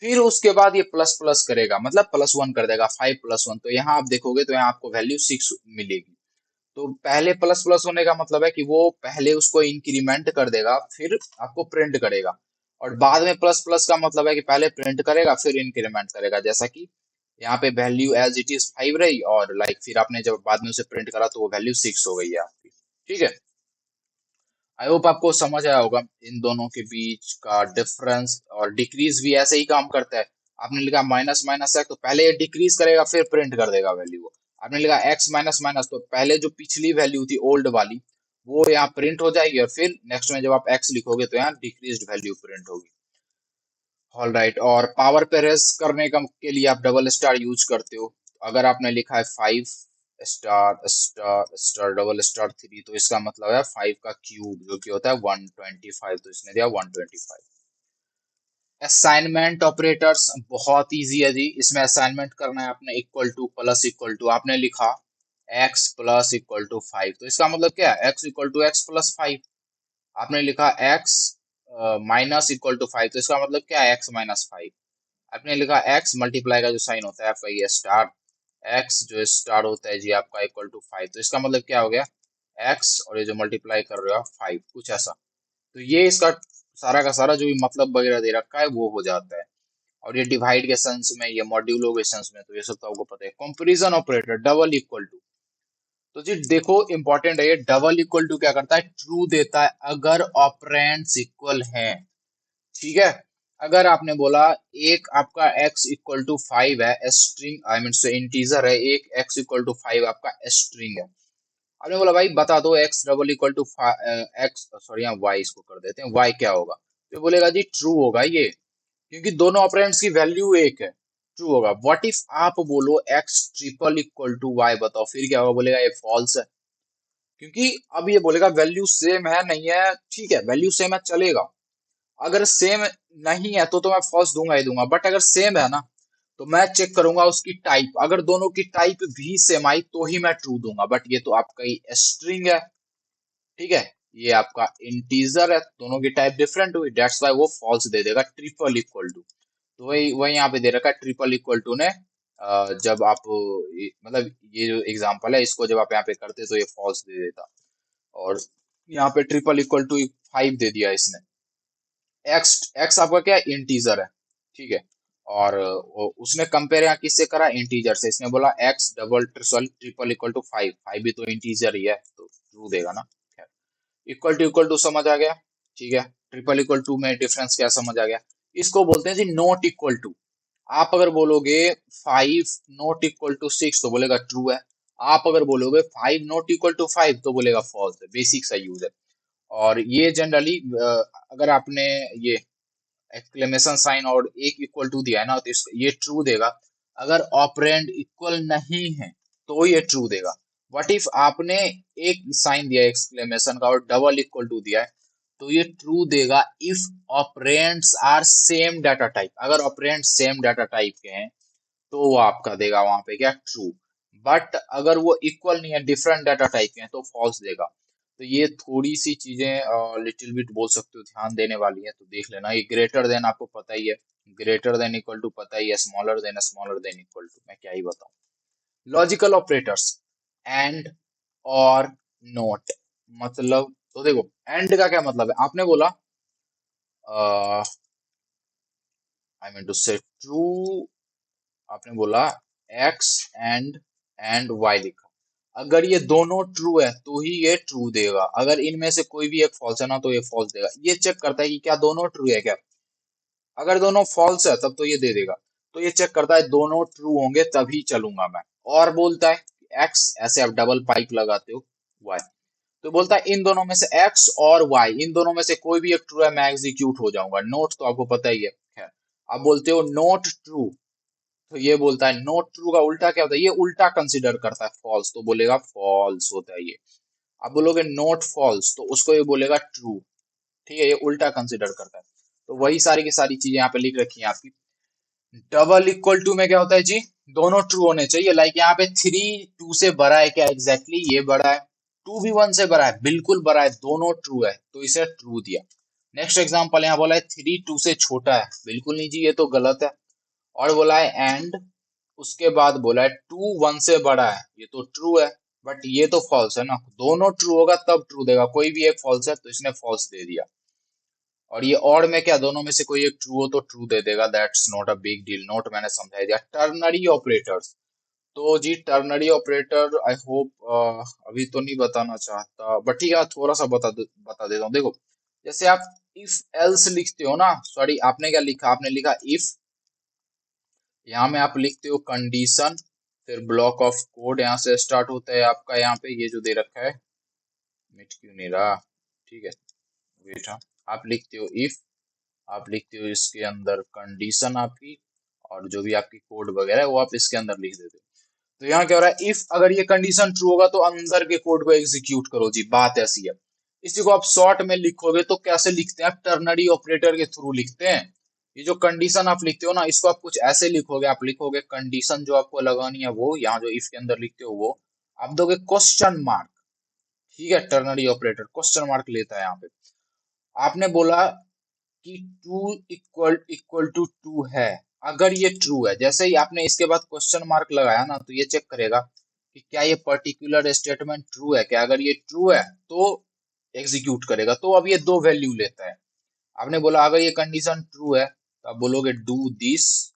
फिर उसके बाद ये प्लस प्लस करेगा, मतलब +1 कर देगा, 5+1, तो यहाँ आप देखोगे तो यहाँ आपको वैल्यू 6 मिलेगी। तो पहले प्लस प्लस होने का मतलब है कि वो पहले उसको इंक्रीमेंट कर देगा, फिर आपको प्रिंट करेगा, और बाद में प्लस प्लस का मतलब है कि पहले प्रिंट करेगा फिर इंक्रीमेंट करेगा, जैसा कि यहाँ पे वैल्यू एज इट इज 5 रही, और लाइक फिर आपने जब बाद में उसे प्रिंट करा तो वो वैल्यू 6 हो गई है आपकी, ठीक है। आई होप आपको समझ आया होगा इन दोनों के बीच का डिफरेंस, और डिक्रीज भी ऐसे ही काम करता है। आपने लिखा माइनस माइनस है तो पहले ये डिक्रीज करेगा फिर प्रिंट कर देगा वैल्यू को। आपने लिखा एक्स माइनस माइनस, तो पहले जो पिछली वैल्यू थी ओल्ड वाली वो यहाँ प्रिंट हो जाएगी, और फिर नेक्स्ट में जब आप एक्स लिखोगे तो यहाँ डिक्रीज वैल्यू प्रिंट होगी। ऑल राइट, और पावर पे रेस करने का के लिए आप डबल स्टार यूज करते हो। अगर आपने लिखा है 5 स्टार स्टार डबल स्टार 3, तो इसका मतलब है 5 का क्यूब जो कि होता है 125, तो इसने दिया 125। असाइनमेंट ऑपरेटर्स बहुत इजी है जी, इसमें असाइनमेंट करना है आपने, equal to plus equal to, आपने लिखा x प्लस इक्वल टू 5, तो इसका मतलब क्या है, x equal to x plus 5। आपने लिखा x माइनस इक्वल टू 5, तो इसका मतलब क्या है, x माइनस 5। आपने लिखा x मल्टीप्लाई का जो साइन होता है आपका ये स्टार, x जो स्टार होता है जी आपका इक्वल टू 5, तो इसका मतलब क्या हो गया, x और ये जो मल्टीप्लाई कर रहे हो आप 5, कुछ ऐसा। तो ये इसका सारा का सारा जो भी मतलब वगैरह दे रखा है वो हो जाता है। और ये डिवाइड के सेंस में, ये मॉड्यूलो के सेंस में, तो ये सब तो आपको पता है। Comparison operator double equal to, तो जी देखो इंपॉर्टेंट है, ये डबल इक्वल टू क्या करता है, ट्रू देता है अगर ऑपरेंड्स इक्वल हैं, ठीक है। अगर आपने बोला एक आपका x इक्वल टू 5 है, स्ट्रिंग आई मीन से इंटीजर है, एक x इक्वल टू 5 आपका स्ट्रिंग है। आपने बोला भाई बता दो x double equal to x, sorry यहाँ y इसको कर देते हैं, y क्या होगा, तो बोलेगा जी ट्रू होगा ये, क्योंकि दोनों ऑपरेंड्स की वैल्यू एक है, ट्रू होगा। व्हाट इफ आप बोलो x triple equal to y, बताओ फिर क्या होगा, बोलेगा ये फॉल्स है, क्योंकि अब ये बोलेगा वैल्यू सेम है नहीं है, ठीक है वैल्यू सेम है चलेगा, अगर सेम नहीं है तो मैं फॉल्स दूंगा ही दूंगा, बट अगर सेम है ना तो मैं चेक करूंगा उसकी टाइप, अगर दोनों की टाइप भी सेम आई तो ही मैं ट्रू दूंगा, बट ये तो आपका ही स्ट्रिंग है, ठीक है, ये आपका इंटीजर है, दोनों की टाइप डिफरेंट हुई, डेट्स वाई वो फॉल्स दे देगा ट्रिपल इक्वल टू। तो वही वही यहाँ पे दे रखा है ट्रिपल इक्वल टू ने, जब आप मतलब ये जो एग्जांपल है इसको जब आप यहाँ पे करते तो ये फॉल्स दे देता, और यहाँ पे ट्रिपल इक्वल टू 5 दे दिया इसने। एक्स एक्स आपका क्या है, इंटीजर है, ठीक है, और उसने कंपेयर यहाँ किससे करा, इंटीजर से, इसने बोला x double sorry triple equal to 5, 5 भी तो इंटीजर ही है तो ट्रू देगा ना। इक्वल टू समझ आ गया, ठीक है। ट्रिपल इक्वल टू में डिफरेंस क्या समझ आ गया, इसको बोलते हैं जी नॉट इक्वल टू। आप अगर बोलोगे 5 नॉट इक्वल टू 6 तो बोलेगा ट्रू है, आप अगर बोलोगे 5 नॉट इक्वल टू 5 तो बोलेगा फॉल्स है, बेसिक सा यूज है। और ये जनरली अगर आपने ये एक्सक्लेमेशन साइन और एक इक्वल टू दिया है ना, तो ये ट्रू देगा, अगर ऑपरेंड इक्वल नहीं है तो ये ट्रू देगा। व्हाट इफ आपने एक साइन दिया एक्सक्लेमेशन का और डबल इक्वल टू दिया है, तो ये ट्रू देगा if operands are same data type, अगर ऑपरेंड सेम डाटा टाइप के हैं तो वो आपका देगा वहां पे क्या, ट्रू। बट अगर वो इक्वल नहीं है, डिफरेंट डाटा टाइप के हैं, तो फॉल्स देगा। तो ये थोड़ी सी चीजें लिटिल बिट बोल सकते हो ध्यान देने वाली है, तो देख लेना। ये ग्रेटर देन आपको पता ही है, ग्रेटर देन इक्वल टू पता ही है, स्मॉलर देन इक्वल टू, मैं क्या ही बताऊं। लॉजिकल ऑपरेटर्स एंड और नोट, मतलब तो देखो एंड का क्या मतलब है, आपने बोला आई मीन टू से ट्रू, आपने बोला एक्स एंड वाई लिखा, अगर ये दोनों ट्रू है तो ही ये ट्रू देगा, अगर इनमें से कोई भी एक फॉल्स है ना तो ये फॉल्स देगा। ये चेक करता है कि क्या दोनों ट्रू है क्या, अगर दोनों फॉल्स है तब तो ये दे देगा। तो ये चेक करता है दोनों ट्रू होंगे तभी चलूंगा मैं। और बोलता है एक्स, ऐसे आप डबल पाइप लगाते हो, वाई, तो बोलता है इन दोनों में से एक्स और वाई, इन दोनों में से कोई भी एक ट्रू है मैं एग्जीक्यूट हो जाऊंगा। नोट तो आपको पता ही है, खैर आप बोलते हो नोट ट्रू, तो ये बोलता है नोट ट्रू का उल्टा क्या होता है, ये उल्टा कंसिडर करता है फॉल्स, तो बोलेगा फॉल्स होता है ये। आप बोलोगे नोट फॉल्स तो उसको ये बोलेगा ट्रू, ठीक है, ये उल्टा कंसिडर करता है। तो वही सारी की सारी चीजें यहाँ पे लिख रखी हैं आपकी। डबल इक्वल टू में क्या होता है जी, दोनों ट्रू होने चाहिए, लाइक यहाँ पे 3 2 से बड़ा है क्या, एग्जैक्टली exactly ये बड़ा है, 2 भी 1 से बड़ा है, बिल्कुल बड़ा है, दोनों ट्रू है तो इसे ट्रू दिया। नेक्स्ट एग्जांपल यहाँ बोला है 3 2 से छोटा है, बिल्कुल नहीं जी, ये तो गलत है। और बोला है एंड, उसके बाद बोला है 2 1 से बड़ा है, ये तो ट्रू है, बट ये तो फॉल्स है ना, दोनों ट्रू होगा तब ट्रू देगा, कोई भी एक फॉल्स है तो इसने फॉल्स दे दिया। और ये और में क्या, दोनों में से कोई एक ट्रू हो तो ट्रू दे देगा, that's not a big deal, note मैंने समझा दिया। टर्नरी ऑपरेटर्स, तो जी टर्नरी ऑपरेटर आई होप अभी तो नहीं बताना चाहता, बट ठीक है थोड़ा सा बता देता हूँ। देखो जैसे आप इफ एल्स लिखते हो ना, सॉरी आपने क्या लिखा, आपने लिखा इफ, यहाँ में आप लिखते हो कंडीशन, फिर ब्लॉक ऑफ कोड यहाँ से स्टार्ट होता है आपका, यहाँ पे ये जो दे रखा है, मिट क्यों नहीं रहा, ठीक है वेट, हाँ आप लिखते हो इफ, आप लिखते हो इसके अंदर कंडीशन आपकी, और जो भी आपकी कोड वगैरह है वो आप इसके अंदर लिख देते हो। तो यहाँ क्या हो रहा है, इफ अगर ये कंडीशन ट्रू होगा तो अंदर के कोड को एग्जीक्यूट करो जी, बात ऐसी है। इसी को आप शॉर्ट में लिखोगे तो कैसे लिखते हैं, आप टर्नरी ऑपरेटर के थ्रू लिखते हैं। ये जो कंडीशन आप लिखते हो ना, इसको आप कुछ ऐसे लिखोगे, आप लिखोगे कंडीशन जो आपको लगानी है वो, यहाँ जो इफ के अंदर लिखते हो वो आप दोगे क्वेश्चन मार्क, ठीक है, टर्नरी ऑपरेटर क्वेश्चन मार्क लेता है यहाँ पे। आपने बोला कि two equal equal to two है, अगर ये ट्रू है, जैसे ही आपने इसके बाद क्वेश्चन मार्क लगाया ना तो ये चेक करेगा कि क्या ये पर्टिकुलर स्टेटमेंट ट्रू है क्या, अगर ये ट्रू है तो एग्जीक्यूट करेगा, तो अब ये दो वैल्यू लेता है। आपने बोला अगर ये कंडीशन ट्रू है तो आप बोलोगे डू दिस,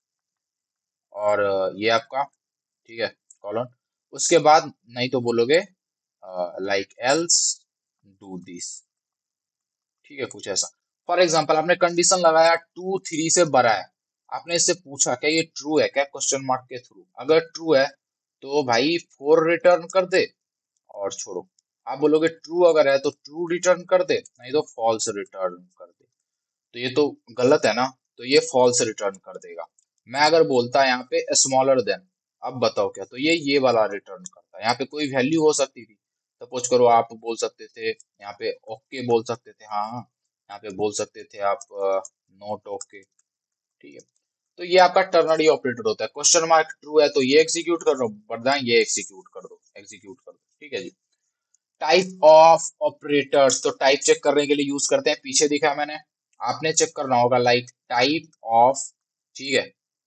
और ये आपका ठीक है कॉलन, उसके बाद नहीं तो बोलोगे लाइक एल्स डू दिस, ठीक है कुछ ऐसा। फॉर एग्जाम्पल आपने कंडीशन लगाया 2 3 से बड़ा है, आपने इससे पूछा क्या ये ट्रू है क्या, क्वेश्चन मार्क के थ्रू, अगर ट्रू है तो भाई 4 रिटर्न कर दे और छोड़ो। आप बोलोगे ट्रू अगर है तो ट्रू रिटर्न कर दे, नहीं तो फॉल्स रिटर्न कर दे, तो ये तो गलत है ना, तो ये फॉल्स रिटर्न कर देगा। मैं अगर बोलता है यहाँ पे स्मॉलर देन, अब बताओ क्या, तो ये वाला रिटर्न करता है, यहाँ पे कोई वैल्यू हो सकती थी, सपोज करो आप बोल सकते थे यहाँ पे ओके बोल सकते थे, हाँ हाँ यहाँ पे बोल सकते थे आप नोट ओके, ठीक है। तो ये आपका टर्नरी ऑपरेटर होता है, क्वेश्चन मार्क ट्रू है तो ये एग्जीक्यूट कर दो, बढ़ ये एग्जीक्यूट कर दो, एग्जीक्यूट कर दो, ठीक है जी। टाइप ऑफ ऑपरेटर्स, तो टाइप चेक करने के लिए यूज करते हैं, पीछे दिखा मैंने, आपने चेक करना होगा लाइक टाइप ऑफ, ठीक है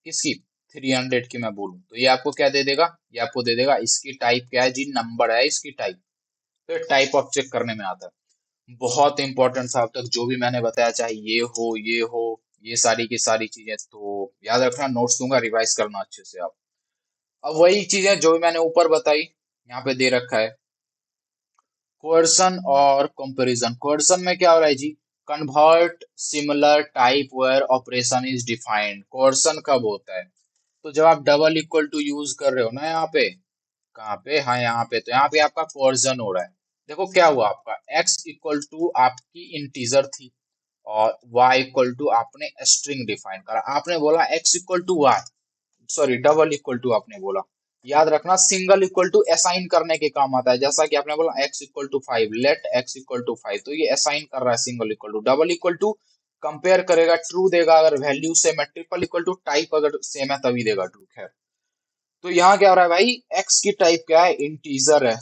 किसकी, 300 की मैं बोलूं तो ये आपको क्या दे देगा, ये आपको दे देगा इसकी टाइप क्या है जी, नंबर है इसकी टाइप, तो टाइप ऑफ चेक करने में आता है। बहुत इंपॉर्टेंट था अब तक जो भी मैंने बताया, चाहे ये हो ये सारी की सारी चीजें, तो याद रखना, नोट्स दूंगा रिवाइज करना अच्छे से आप। अब वही चीजें जो भी मैंने ऊपर बताई यहाँ पे दे रखा है, कोएर्सन और कंपैरिजन। कोएर्सन में क्या हो रहा है जी, convert similar type where operation is defined, coercion कब होता है, तो जब आप डबल इक्वल टू यूज कर रहे हो ना यहाँ पे, कहाँ पे, हाँ यहाँ पे, तो यहाँ पे आपका कोएर्सन हो रहा है। देखो क्या हुआ, आपका x इक्वल टू आपकी इंटीजर थी और y इक्वल टू आपने स्ट्रिंग डिफाइन करा, आपने बोला x equal to y, sorry double equal to आपने बोला, याद रखना सिंगल इक्वल टू असाइन करने के काम आता है, जैसा कि आपने बोला x equal to 5, let x equal to 5, तो ये असाइन कर रहा है single equal to, double equal to compare करेगा, ट्रू देगा अगर वैल्यू सेम है, ट्रिपल इक्वल टू टाइप अगर सेम है तभी देगा ट्रू, खैर। तो यहाँ क्या हो रहा है भाई, x की टाइप क्या है, इंटीजर है,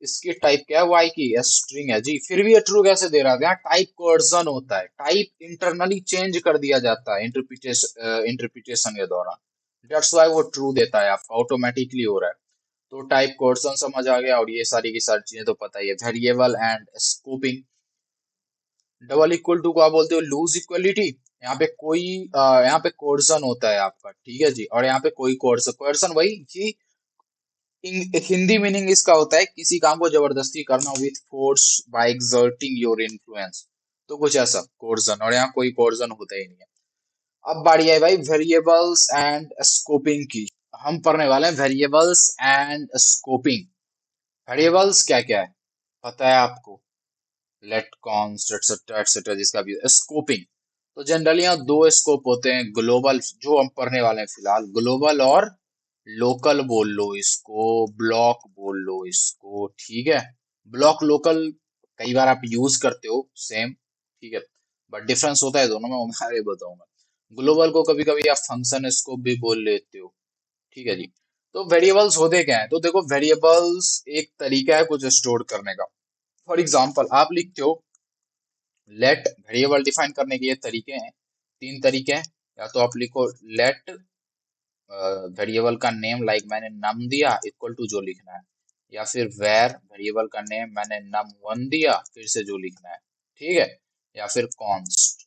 इसकी टाइप क्या है, y की स्ट्रिंग है जी, फिर भी ये ट्रू कैसे दे रहा है, यहाँ टाइप कोवर्जन होता है, टाइप इंटरनली चेंज कर दिया जाता है इंटरप्रिटेशन के दौरान, दैट्स व्हाई वो ट्रू देता है आपका, ऑटोमेटिकली हो रहा है। तो टाइप कोर्सन समझ आ गया, और ये सारी की सारी चीजें तो पता ही है। Variable and scoping, double equal to को आप बोलते हो लूज इक्वलिटी। यहाँ पे कोई यहाँ पे कोर्सन होता है आपका, ठीक है जी, और यहाँ पे कोई कोर्सन, कोर्सन वही कि हिंदी मीनिंग इसका होता है किसी काम को जबरदस्ती करना with force by exerting your influence, तो कुछ ऐसा कोर्सन, और यहाँ कोई कोर्सन होता ही नहीं है। अब बारी है भाई वेरिएबल्स एंड स्कोपिंग की। हम पढ़ने वाले हैं वेरिएबल्स एंड स्कोपिंग। वेरिएबल्स क्या क्या है पता है आपको? लेट कॉन्स्ट एटसेट्रा एटसेट्रा, जिसका भी स्कोपिंग। तो जनरली यहाँ दो स्कोप होते हैं, ग्लोबल जो हम पढ़ने वाले हैं फिलहाल, ग्लोबल और लोकल बोल लो इसको, ब्लॉक बोल लो इसको, ठीक है। ब्लॉक लोकल कई बार आप यूज करते हो सेम, ठीक है, बट डिफरेंस होता है दोनों में, वो मैं आगे बताऊंगा। ग्लोबल को कभी कभी आप फंक्शन स्कोप भी बोल लेते हो, ठीक है जी। तो वेरिएबल्स होते क्या है, तो देखो वेरिएबल्स एक तरीका है कुछ स्टोर करने का। फॉर एग्जाम्पल आप लिखते हो लेट, वेरिएबल डिफाइन करने के ये तरीके हैं, तीन तरीके हैं। या तो आप लिखो लेट वेरिएबल का नेम, लाइक मैंने नम दिया इक्वल टू जो लिखना है, या फिर वेर वेरिएबल का नेम मैंने नम वन दिया फिर से जो लिखना है, ठीक है, या फिर कॉन्स्ट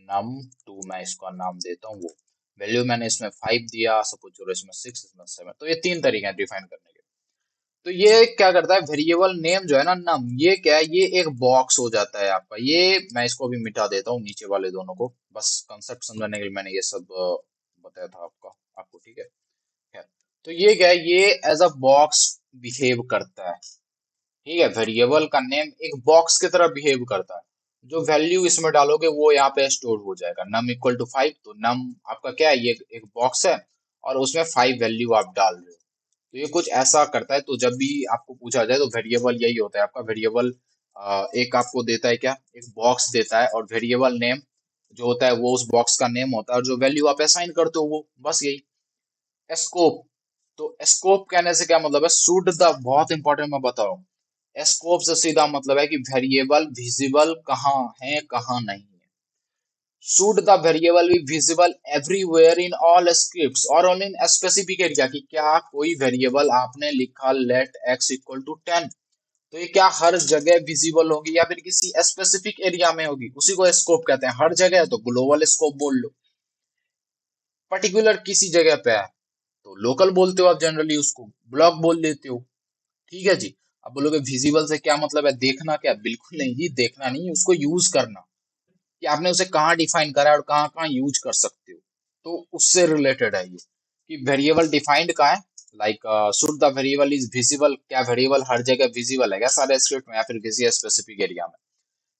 नम टू, मैं इसका नाम देता हूँ वो, वैल्यू मैंने इसमें 5 दिया सपोज, जो इसमें 6, इसमें 7, तो ये तीन तरीके हैं डिफाइन करने के। तो ये क्या करता है वेरिएबल नेम जो है ना नम, ये क्या है, ये एक बॉक्स हो जाता है आपका। ये मैं इसको भी मिटा देता हूँ नीचे वाले दोनों को, बस कंसेप्ट समझने के लिए मैंने ये सब बताया था आपको, ठीक है। खैर, तो ये क्या है, ये एज अ बॉक्स बिहेव करता है, ठीक है। वेरिएबल का नेम एक बॉक्स की तरह बिहेव करता है, जो वैल्यू इसमें डालोगे वो यहाँ पे स्टोर हो जाएगा। नम इक्वल टू 5, तो नम आपका क्या है, ये एक बॉक्स है, और उसमें 5 वैल्यू आप डाल रहे हो, तो ये कुछ ऐसा करता है। तो जब भी आपको पूछा जाए तो वेरिएबल यही होता है आपका। वेरिएबल एक आपको देता है क्या, एक बॉक्स देता है, और वेरिएबल नेम जो होता है वो उस बॉक्स का नेम होता है, और जो वैल्यू आप असाइन करते हो वो, बस यही। स्कोप, तो स्कोप कहने से क्या मतलब है, शुड द, बहुत इंपॉर्टेंट मैं बता रहा हूँ। स्कोप से सीधा मतलब है कि वेरिएबल विजिबल कहाँ है कहाँ नहीं है। should the variable be visible everywhere in all scripts or only in a specific area, कि क्या कोई वेरिएबल आपने लिखा let x equal to 10, तो ये क्या हर जगह विजिबल होगी या फिर किसी स्पेसिफिक एरिया में होगी, उसी को स्कोप कहते हैं। हर जगह है तो ग्लोबल स्कोप बोल लो, पर्टिकुलर किसी जगह पे है तो लोकल बोलते हो आप, जनरली उसको ब्लॉक बोल लेते हो, ठीक है जी। अब बोलोगे विजिबल से क्या मतलब है, देखना क्या, बिल्कुल नहीं जी, देखना नहीं, उसको यूज करना, कि आपने उसे कहाँ डिफाइन करा है और कहाँ कहाँ यूज कर सकते हो, तो उससे रिलेटेड है ये, कि वेरिएबल डिफाइंड का है। Like should the variable is visible, क्या वेरिएबल हर जगह विजिबल है क्या सारे स्क्रिप्ट में, या फिर किसी स्पेसिफिक एरिया में।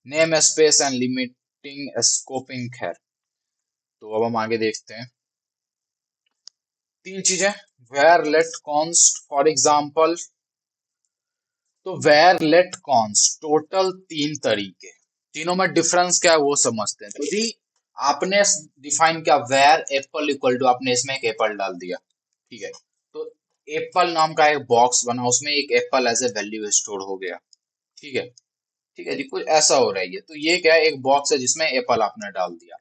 Name space and limiting scoping, खैर। तो अब हम आगे देखते हैं तीन चीजें, var let const for example. तो वेयर लेट कॉन्स्ट, टोटल तीन तरीके, तीनों में डिफरेंस क्या है वो समझते हैं। तो जी आपने डिफाइन किया वेयर एप्पल इक्वल टू, आपने इसमें एक एप्पल डाल दिया, ठीक है। तो एप्पल नाम का एक बॉक्स बना, उसमें एक apple as a value store हो गया, ठीक है। ठीक है जी, कुछ ऐसा हो रहा है ये। तो ये क्या है, एक बॉक्स है जिसमें एप्पल आपने डाल दिया,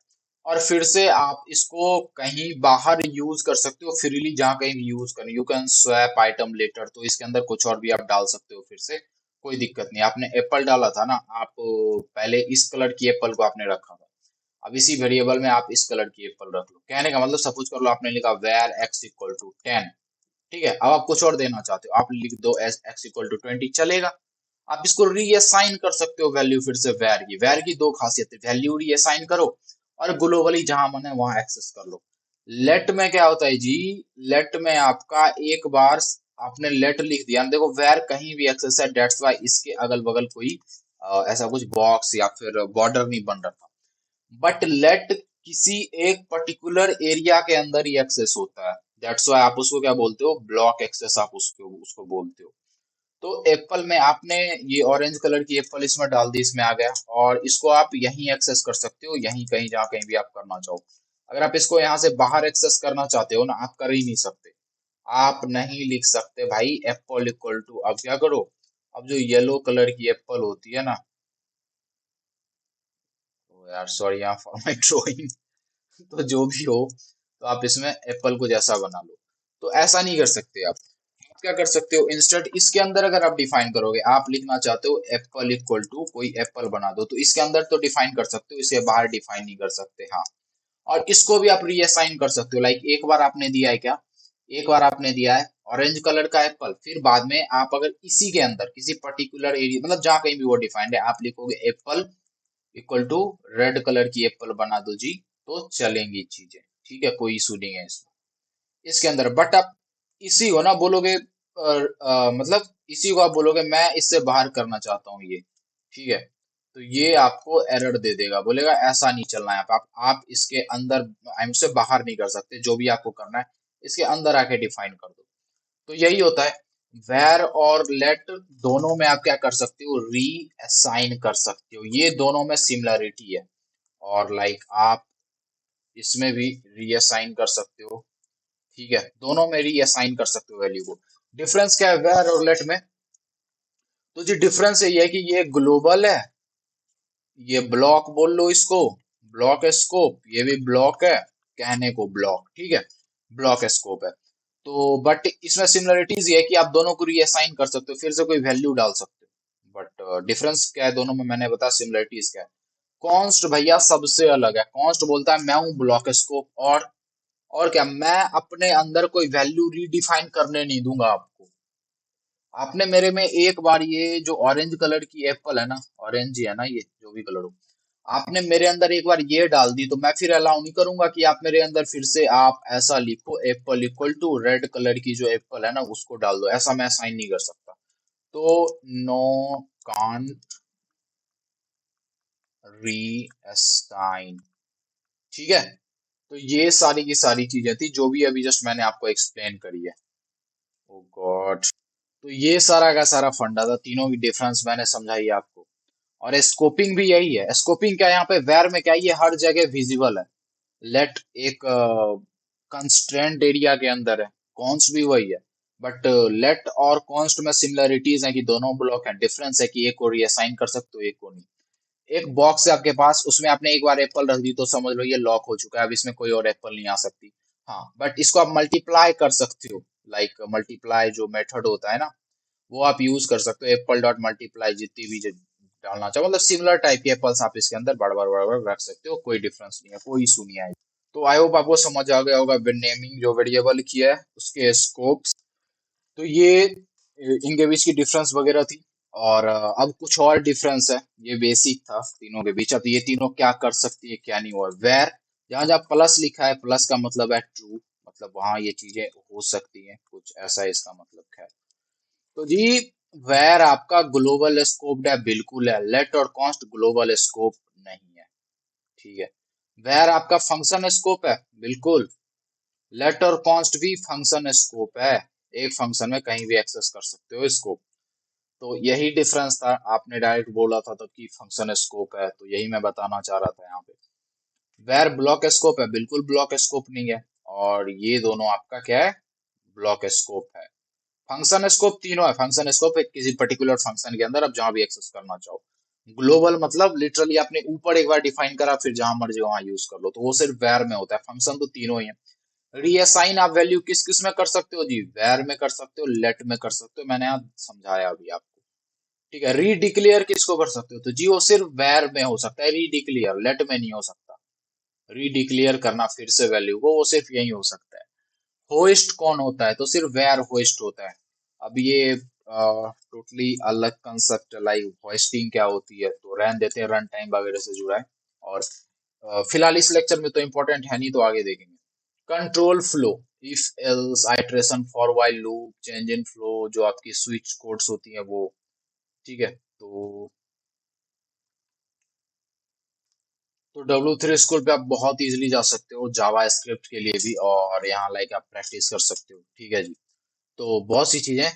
और फिर से आप इसको कहीं बाहर यूज कर सकते हो फ्रीली, जहां कहीं भी यूज करें, you can swap item later, तो इसके अंदर कुछ और भी आप डाल सकते हो फिर से, कोई दिक्कत नहीं। आपने एप्पल डाला था ना, आप पहले इस कलर की एप्पल को आपने रखा था, अब इसी वेरिएबल में आप इस कलर की एप्पल रख लो। कहने का मतलब सपोज कर लो आपने लिखा वेर एक्स इक्वल टू 10, ठीक है। अब आप कुछ और देना चाहते हो, आप लिख दो एक्स इक्वल टू 20, चलेगा। आप इसको रीअसाइन कर सकते हो वैल्यू फिर से वेर की। वेर की दो खासियत है, वैल्यू रीअसाइन करो और ग्लोबली जहां मन है वहां एक्सेस कर लो। लेट में क्या होता है जी, लेट में आपका एक बार आपने लेट लिख दिया, देखो वेर कहीं भी एक्सेस है, डेट्स वाई इसके अगल बगल कोई ऐसा कुछ बॉक्स या फिर बॉर्डर नहीं बन रखा। बट लेट किसी एक पर्टिकुलर एरिया के अंदर ही एक्सेस होता है, दैट्स व्हाई आप उसको क्या बोलते हो, ब्लॉक एक्सेस, आप उसको उसको बोलते हो। तो एप्पल में आपने ये ऑरेंज कलर की एप्पल इसमें डाल दी, इसमें आ गया, और इसको आप यहीं एक्सेस कर सकते हो, यहीं कहीं जहां कहीं भी आप करना चाहो। अगर आप इसको यहाँ से बाहर एक्सेस करना चाहते हो ना, आप कर ही नहीं सकते, आप नहीं लिख सकते भाई एप्पल इक्वल टू, अब क्या करो, अब जो येलो कलर की एप्पल होती है ना, तो यार सॉरी यहाँ फॉर माई ड्रॉइंग, तो जो भी हो, तो आप इसमें एप्पल को जैसा बना लो, तो ऐसा नहीं कर सकते आप। क्या कर सकते हो, इंस्टेंट इसके अंदर अगर आप डिफाइन करोगे, आप लिखना चाहते हो एप्पल इक्वल टू कोई एप्पल बना दो, तो इसके अंदर तो डिफाइन कर सकते हो, इसके बाहर डिफाइन नहीं कर सकते। हाँ, और इसको भी आप रीअसाइन कर सकते हो। लाइक एक बार आपने दिया है क्या, एक बार आपने दिया है ऑरेंज कलर का एप्पल, फिर बाद में आप अगर इसी के अंदर किसी पर्टिकुलर एरिया, मतलब जहां कहीं भी वो डिफाइंड है, आप लिखोगे apple equal to red colour की एप्पल बना दो जी, तो चलेंगी चीजें, ठीक है, कोई इशू नहीं है इसमें, इसके अंदर। बट आप इसी को ना बोलोगे, मतलब इसी को आप बोलोगे मैं इससे बाहर करना चाहता हूँ ये, ठीक है, तो ये आपको एरर दे देगा, बोलेगा ऐसा नहीं चलना है, आप इसके अंदर से बाहर नहीं कर सकते, जो भी आपको करना है इसके अंदर आके डिफाइन कर दो। तो यही होता है, वेर और लेट दोनों में आप क्या कर सकते हो, री असाइन कर सकते हो, ये दोनों में सिमिलरिटी है। और लाइक आप इसमें भी रीअसाइन कर सकते हो, ठीक है, दोनों में रीअसाइन कर सकते हो वैल्यू को। डिफरेंस क्या है वेर और लेट में, तो जी डिफरेंस ये है कि ये ग्लोबल है, ये ब्लॉक बोल लो इसको, ब्लॉक स्कोप, ये भी ब्लॉक है, कहने को ब्लॉक, ठीक है, ब्लॉक स्कोप है। तो बट इसमें सिमिलरिटीज ये है कि आप दोनों को रीअसाइन कर सकते हो, फिर से कोई वैल्यू डाल सकते हो। बट डिफरेंस क्या है दोनों में, मैंने बताया, सिमिलरिटीज क्या है। कॉन्स्ट भैया सबसे अलग है, कॉन्स्ट बोलता है मैं हूं ब्लॉक स्कोप, और क्या, मैं अपने अंदर कोई वैल्यू रीडिफाइन करने नहीं दूंगा आपको। आपने मेरे में एक बार ये जो ऑरेंज कलर की एप्पल है ना, ऑरेंज ही है ना, ये जो भी कलर हो, आपने मेरे अंदर एक बार ये डाल दी, तो मैं फिर अलाउ नहीं करूंगा कि आप मेरे अंदर फिर से आप ऐसा लिखो apple equal to red colour की जो एप्पल है ना उसको डाल दो, ऐसा मैं साइन नहीं कर सकता। तो नो कान री असाइन, ठीक है। तो ये सारी की सारी चीजें थी जो भी अभी जस्ट मैंने आपको एक्सप्लेन करी है। ओ गॉड, तो ये सारा का सारा फंडा था, तीनों की डिफरेंस मैंने समझाई आपको। और स्कोपिंग भी यही है, स्कोपिंग क्या है यहाँ पे, वेर में क्या है, ये हर जगह विजिबल है, लेट एक कंस्ट्रेंट एरिया के अंदर है, कॉन्स्ट भी वही है। बट लेट और कॉन्स्ट में सिमिलरिटीज है कि दोनों ब्लॉक हैं, डिफरेंस है कि एक को रीअसाइन कर सकते हो एक को नहीं। एक बॉक्स है आपके पास, उसमें आपने एक बार एप्पल रख दी तो समझ लो ये लॉक हो चुका है, अब इसमें कोई और एप्पल नहीं आ सकती। हाँ, बट इसको आप मल्टीप्लाई कर सकते हो, लाइक मल्टीप्लाई जो मेथड होता है ना, वो आप यूज कर सकते हो, एप्पल डॉट मल्टीप्लाई, जितनी भी डालना चाहो, मतलब सिमिलर टाइप के एप्पल्स आप इसके अंदर बार बार बार बार रख सकते हो, कोई डिफरेंस नहीं है, कोई इशू नहीं आएगा। तो आई होप आपको समझ आ गया होगा नेमिंग जो वेरिएबल की है उसके स्कोप्स। तो ये इनके बीच की डिफरेंस वगैरह थी। और अब कुछ और डिफरेंस है, ये बेसिक था तीनों के बीच। अब ये तीनों क्या कर सकती है क्या नहीं हुआ, वेर जहां जहां प्लस लिखा है, प्लस का मतलब है ट्रू, मतलब वहां ये चीजें हो सकती हैं, कुछ ऐसा है इसका मतलब है। तो जी वेर आपका ग्लोबल स्कोप है, बिल्कुल है, लेट और कॉन्स्ट ग्लोबल स्कोप नहीं है, ठीक है। वेर आपका फंक्शन स्कोप है, बिल्कुल, लेट और कॉन्स्ट भी फंक्शन स्कोप है, एक फंक्शन में कहीं भी एक्सेस कर सकते हो स्कोप। तो यही डिफरेंस था, आपने डायरेक्ट बोला था तब कि फंक्शन स्कोप है, तो यही मैं बताना चाह रहा था यहाँ पे। वेर ब्लॉक स्कोप है, बिल्कुल ब्लॉक स्कोप नहीं है, और ये दोनों आपका क्या है, ब्लॉक स्कोप है। फंक्शन स्कोप तीनों है, फंक्शन स्कोप है किसी पर्टिकुलर फंक्शन के अंदर आप जहां भी एक्सेस करना चाहो। ग्लोबल मतलब लिटरली आपने ऊपर एक बार डिफाइन करा, फिर जहां मर्जी वहां यूज कर लो, तो वो सिर्फ वेर में होता है, फंक्शन तो तीनों ही है। रीअसाइन आप वैल्यू किस किस में कर सकते हो जी, वेर में कर सकते हो, लेट में कर सकते हो, मैंने यहाँ समझाया अभी आपको, ठीक है। रीडिक्लेयर किसको कर सकते हो, तो जी वो सिर्फ वेर में हो सकता है रीडिक्लेयर, लेट में नहीं हो सकता। रीडिक्लेयर करना फिर से वैल्यू को, वो सिर्फ यही हो सकता है। होस्ट कौन होता है, तो सिर्फ वेयर होस्ट होता है। अब ये टोटली अलग कंसेप्ट, लाइक होस्टिंग क्या होती है तो रहन देते हैं, रन टाइम वगैरह से जुड़ा है। और फिलहाल इस लेक्चर में तो इंपॉर्टेंट है नहीं, तो आगे देखेंगे। Control flow, if else, iteration, for while loop, change in flow, जो आपकी स्विच कोड्स होती है वो, ठीक है। तो W3 स्कूल पे आप बहुत इजीली जा सकते हो, जावा स्क्रिप्ट के लिए भी, और यहाँ लाइक आप प्रैक्टिस कर सकते हो, ठीक है जी। तो बहुत सी चीजें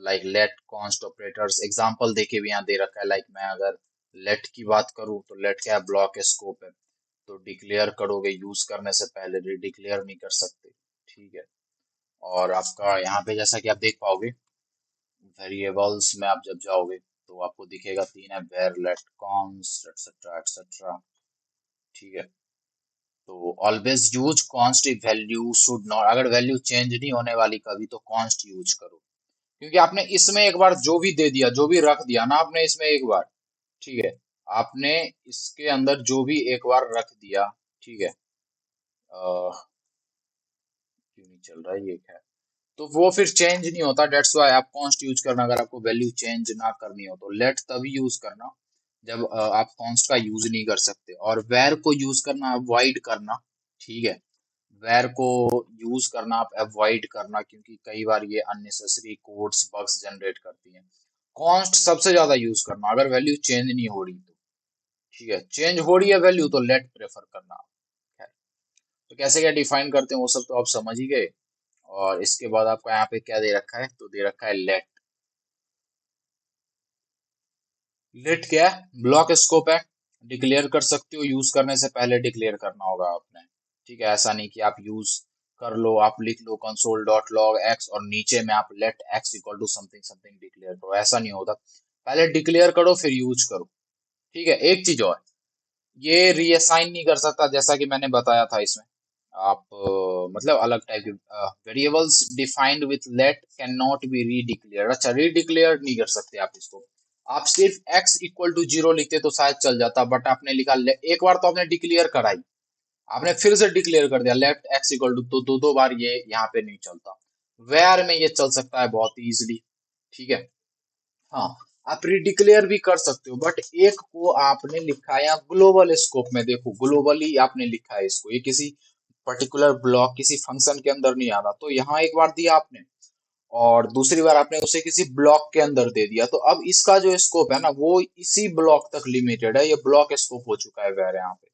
like let const operators example देके भी यहाँ दे रखा है। लाइक मैं अगर लेट की बात करूँ तो लेट क्या है, ब्लॉक स्कोप है, तो डिक्लेयर करोगे यूज करने से पहले, डिक्लेयर नहीं कर सकते, ठीक है। और आपका यहाँ पे जैसा कि आप देख पाओगे, वेरिएबल्स में आप जब जाओगे तो आपको दिखेगा तीन है, var, let, const, etcetera etcetera, ठीक है। तो always use const, value should not, अगर वैल्यू चेंज नहीं होने वाली कभी तो कॉन्स्ट यूज करो, क्योंकि आपने इसमें एक बार जो भी दे दिया, जो भी रख दिया ना आपने इसमें एक बार, ठीक है, आपने इसके अंदर जो भी एक बार रख दिया, ठीक है, क्यों नहीं चल रहा है ये, खैर, तो वो फिर चेंज नहीं होता। डेट्स वाई आप कॉन्स्ट यूज करना, अगर आपको वैल्यू चेंज ना करनी हो तो लेट तभी यूज करना जब आप कॉन्स्ट का यूज नहीं कर सकते। और वेर को यूज करना अवॉइड करना, ठीक है, वेर को यूज करना आप अवॉइड करना, क्योंकि कई बार ये अननेसेसरी कोड्स बग्स जनरेट करती हैं। कॉन्स्ट सबसे ज्यादा यूज करना अगर वैल्यू चेंज नहीं हो रही तो, ठीक है, चेंज हो रही है वैल्यू तो लेट प्रेफर करना। खैर, तो कैसे क्या डिफाइन करते हैं वो सब तो आप समझ ही गए। और इसके बाद आपका यहाँ पे क्या दे रखा है, तो दे रखा है लेट। लेट क्या है, ब्लॉक स्कोप है, डिक्लेयर कर सकते हो, यूज करने से पहले डिक्लेयर करना होगा आपने, ठीक है। ऐसा नहीं कि आप यूज कर लो, आप लिख लो कंसोल डॉट लॉग एक्स और नीचे में आप let x equal to something something declare करो, ऐसा नहीं होता। पहले डिक्लेयर करो फिर यूज करो, ठीक है। एक चीज और, ये रीअसाइन नहीं कर सकता, जैसा कि मैंने बताया था इसमें। आप मतलब अलग टाइप के variables defined with let can not be redeclared. अच्छा, रीडिक्लेयर नहीं कर सकते आप इसको। आप सिर्फ x इक्वल टू जीरो लिखते तो शायद चल जाता, बट आपने लिखा एक बार तो आपने डिक्लेयर कराई, आपने फिर से डिक्लेयर कर दिया लेफ्ट एक्स इक्वल टू, तो दो दो बार ये यहाँ पे नहीं चलता। वेयर में ये चल सकता है बहुत इजीली, ठीक है। हाँ, आप रिडिक्लेयर भी कर सकते हो, बट एक को आपने लिखा है यहाँ ग्लोबल स्कोप में, देखो ग्लोबली आपने लिखा है इसको, ये किसी पर्टिकुलर ब्लॉक किसी फंक्शन के अंदर नहीं आ रहा, तो यहाँ एक बार दिया आपने और दूसरी बार आपने उसे किसी ब्लॉक के अंदर दे दिया, तो अब इसका जो स्कोप है ना वो इसी ब्लॉक तक लिमिटेड है, ये ब्लॉक स्कोप हो चुका है वेर यहाँ पे।